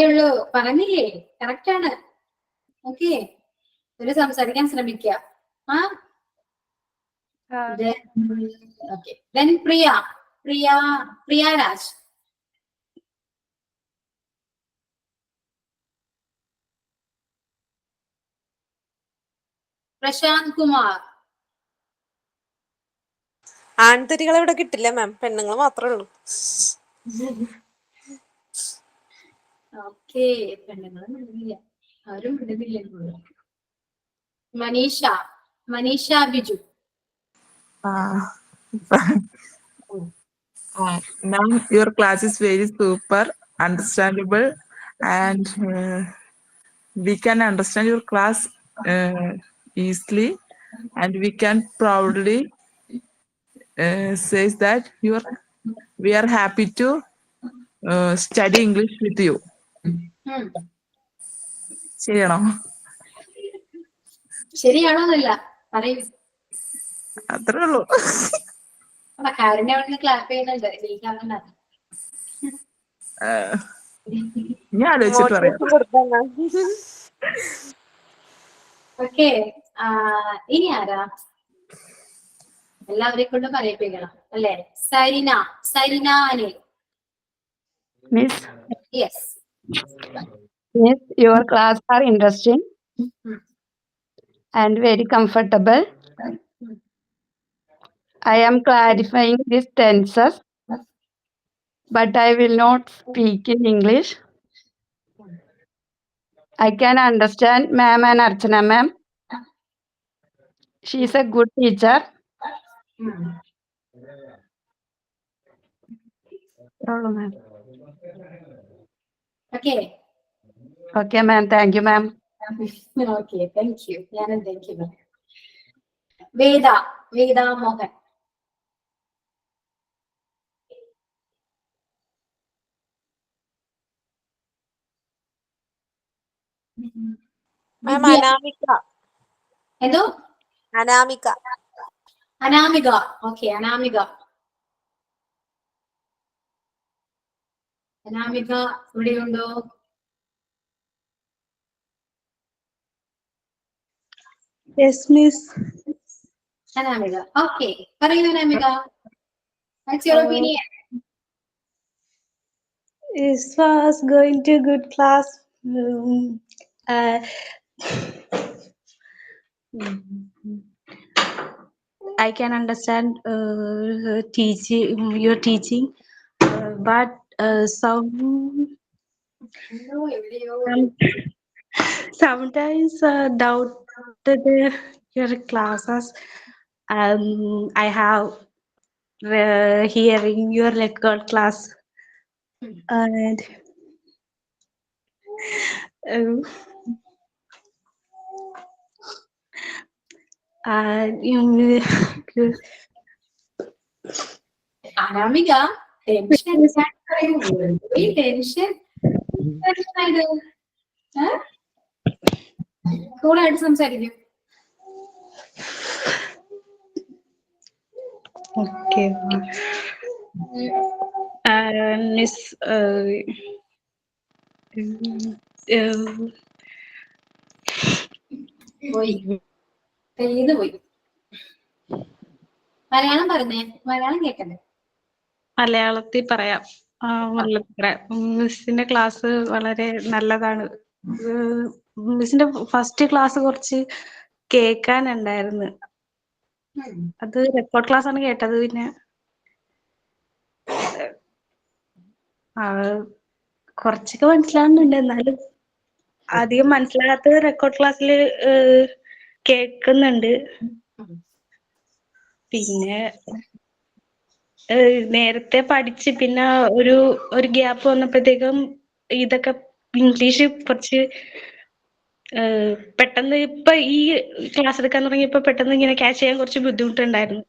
Speaker 1: ഉള്ളൂ, പറഞ്ഞില്ലേ, correct ആണ്. Okay, ഒരു സംസാരിക്കാൻ ശ്രമിക്കുക. പ്രിയ രാജ്. പ്രശാന്ത് കുമാർ.
Speaker 2: ആൺതരികളെ ഇവിടെ കിട്ടില്ല മാം, പെണ്ണുങ്ങൾ മാത്രമേ ഉള്ളൂ.
Speaker 1: ഓക്കെ, പെണ്ണുങ്ങളും വിടുന്നില്ല, ആരും വിടുന്നില്ല. Manisha Biju.
Speaker 6: Now your class is very super understandable and we can understand your class easily and we can proudly say that we are happy to study English with you.
Speaker 1: ശരിയാണോന്നല്ല പറയൂ.
Speaker 6: അത്രേ ഉള്ളൂ.
Speaker 1: കാരനെ അവിടെ ക്ലാപ്പ് ചെയ്യുന്നുണ്ട്, ജയിക്കാവുന്ന.
Speaker 6: ഞാൻ ആലോചിച്ചിട്ട് പറയാം.
Speaker 1: ഓക്കെ, ഇനി ആരാ? എല്ലാവരെ കൊണ്ട് പറയിപ്പിക്കണം അല്ലേ? Sarina Anil.
Speaker 11: Miss,
Speaker 1: Yes.
Speaker 11: yes, your class are interesting and very comfortable. I am clarifying these tenses, but I will not speak in English. I can understand ma'am and Archana ma'am. She is a good teacher. Ma'am.
Speaker 1: Okay.
Speaker 11: Okay, ma'am. Thank you, ma'am.
Speaker 1: Okay, thank you. Thank you. Veda Mohan.
Speaker 2: Ma'am Anamika.
Speaker 1: എന്തോ?
Speaker 2: Anamika.
Speaker 1: Okay, Anamika ഇവിടെയുണ്ടോ?
Speaker 8: Yes, miss.
Speaker 1: Anamika, okay, പറയൂ Anamika. What's your opinion?
Speaker 8: This was going to good class.
Speaker 12: I can understand teaching your teaching, but some sometimes doubted your classes. I have hearing your record class and um, you,
Speaker 1: Anamika tension tension കൂളായിട്ട് സംസാരിക്കും.
Speaker 12: okay. Miss
Speaker 1: പോയി പെയ്ത് പോയി. മലയാളം പറഞ്ഞേ, മലയാളം കേക്കണ്ടേ?
Speaker 12: മലയാളത്തിൽ പറയാം. മലയാളത്തിൽ പറയാം. മിസ്സിന്റെ ക്ലാസ് വളരെ നല്ലതാണ്. മിസ്സിന്റെ ഫസ്റ്റ് ക്ലാസ് കുറച്ച് കേൾക്കാനുണ്ടായിരുന്നു. അത് റെക്കോർഡ് ക്ലാസ് ആണ് കേട്ടത്. പിന്നെ കുറച്ചൊക്കെ മനസ്സിലാവുന്നുണ്ട്, എന്നാലും അധികം മനസ്സിലാകാത്തത് റെക്കോർഡ് ക്ലാസ്സിൽ കേൾക്കുന്നുണ്ട്. പിന്നെ നേരത്തെ പഠിച്ച് പിന്നെ ഒരു ഗ്യാപ്പ് വന്നപ്പോഴത്തേക്കും ഇതൊക്കെ ഇംഗ്ലീഷ് കുറച്ച് പെട്ടെന്ന് ഇപ്പൊ ഈ ക്ലാസ് എടുക്കാൻ തുടങ്ങിയപ്പോ പെട്ടെന്ന് ഇങ്ങനെ ക്യാച്ച് ചെയ്യാൻ കുറച്ച് ബുദ്ധിമുട്ടുണ്ടായിരുന്നു.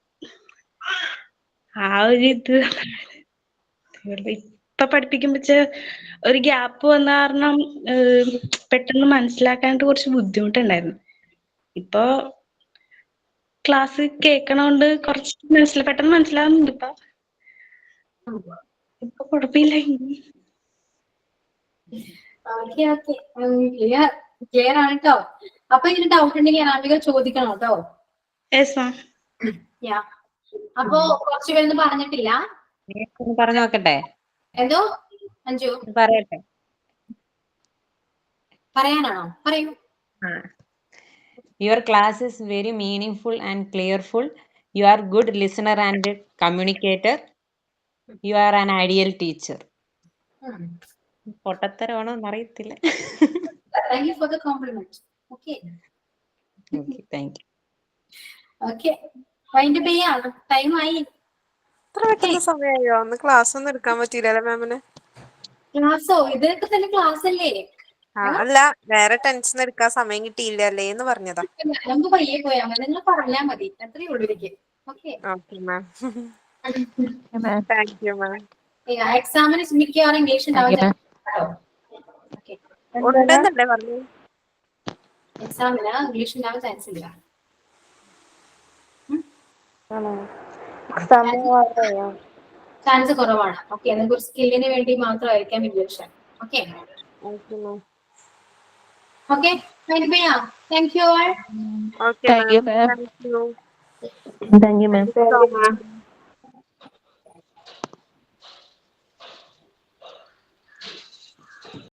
Speaker 12: ആ ഒരു ഇത് ഇപ്പൊ പഠിപ്പിക്കുമ്പോ ഒരു ഗ്യാപ്പ് വന്ന കാരണം പെട്ടെന്ന് മനസ്സിലാക്കാനായിട്ട് കുറച്ച് ബുദ്ധിമുട്ടുണ്ടായിരുന്നു. ഇപ്പൊ ക്ലാസ് കേൾക്കണോണ്ട് കുറച്ച് പെട്ടെന്ന് മനസ്സിലാവുന്നുണ്ട്. ഇപ്പൊ കുഴപ്പമില്ല.
Speaker 1: ക്ലിയർ ആണ് കേട്ടോ. അപ്പൊ ഇതിന് ഡൗട്ട് ഉണ്ടെങ്കിൽ അനാമിക ചോദിക്കണം കേട്ടോ. അപ്പൊ കുറച്ച് പേരൊന്നും പറഞ്ഞിട്ടില്ല.
Speaker 13: പറഞ്ഞു നോക്കട്ടെ.
Speaker 1: എന്തോ അഞ്ജു
Speaker 13: പറയട്ടെ.
Speaker 1: പറയാനാണോ? പറയൂ.
Speaker 13: Your class is very meaningful and clearful. You are good listener and communicator. You are an ideal teacher. പൊട്ടത്തരമാണോ എന്നറിയത്തില്ല.
Speaker 1: Thank you for the compliment. Okay.
Speaker 13: Okay, thank you.
Speaker 1: Okay. Wind up ചെയ്യാണ്. ടൈം ആയി.
Speaker 2: ഇത്ര പെട്ടെന്ന് സമയമായോ? അന്ന് class ഒന്നും എടുക്കാൻ പറ്റിയില്ലല്ലേ മാമിന്?
Speaker 1: ക്ലാസ്സോ? ഇതൊക്കെ തന്നെ ക്ലാസ് അല്ലേ?
Speaker 2: അല്ല, വേറെ ടെൻഷൻ എടുക്കാൻ സമയം കിട്ടിയില്ലല്ലേ എന്ന് പറഞ്ഞതാ.
Speaker 1: നമുക്ക് പയ്യെ പോയാൽ മതി. നിങ്ങൾ പറഞ്ഞാൽ മതി. അത്രയേ ഉള്ളൂ എനിക്ക്. Okay
Speaker 2: ma'am. Thank you ma'am.
Speaker 1: എക്സാമിന് മിക്കവാറും ഇംഗ്ലീഷ് ഉണ്ടാവും.
Speaker 2: ഉണ്ടെന്നല്ലേ പറഞ്ഞു?
Speaker 1: എക്സാമിന് ഇംഗ്ലീഷ് ഉണ്ടാവാൻ ചാൻസ് ഇല്ല. ചാൻസ് കുറവാണ്. ഓക്കെ, നിങ്ങൾക്ക് ഒരു സ്കില്ലിന് വേണ്ടി മാത്രമായിരിക്കാം English. Okay okay, thank you.
Speaker 2: Okay, ma'am. Thank you.
Speaker 4: Thank you, ma'am.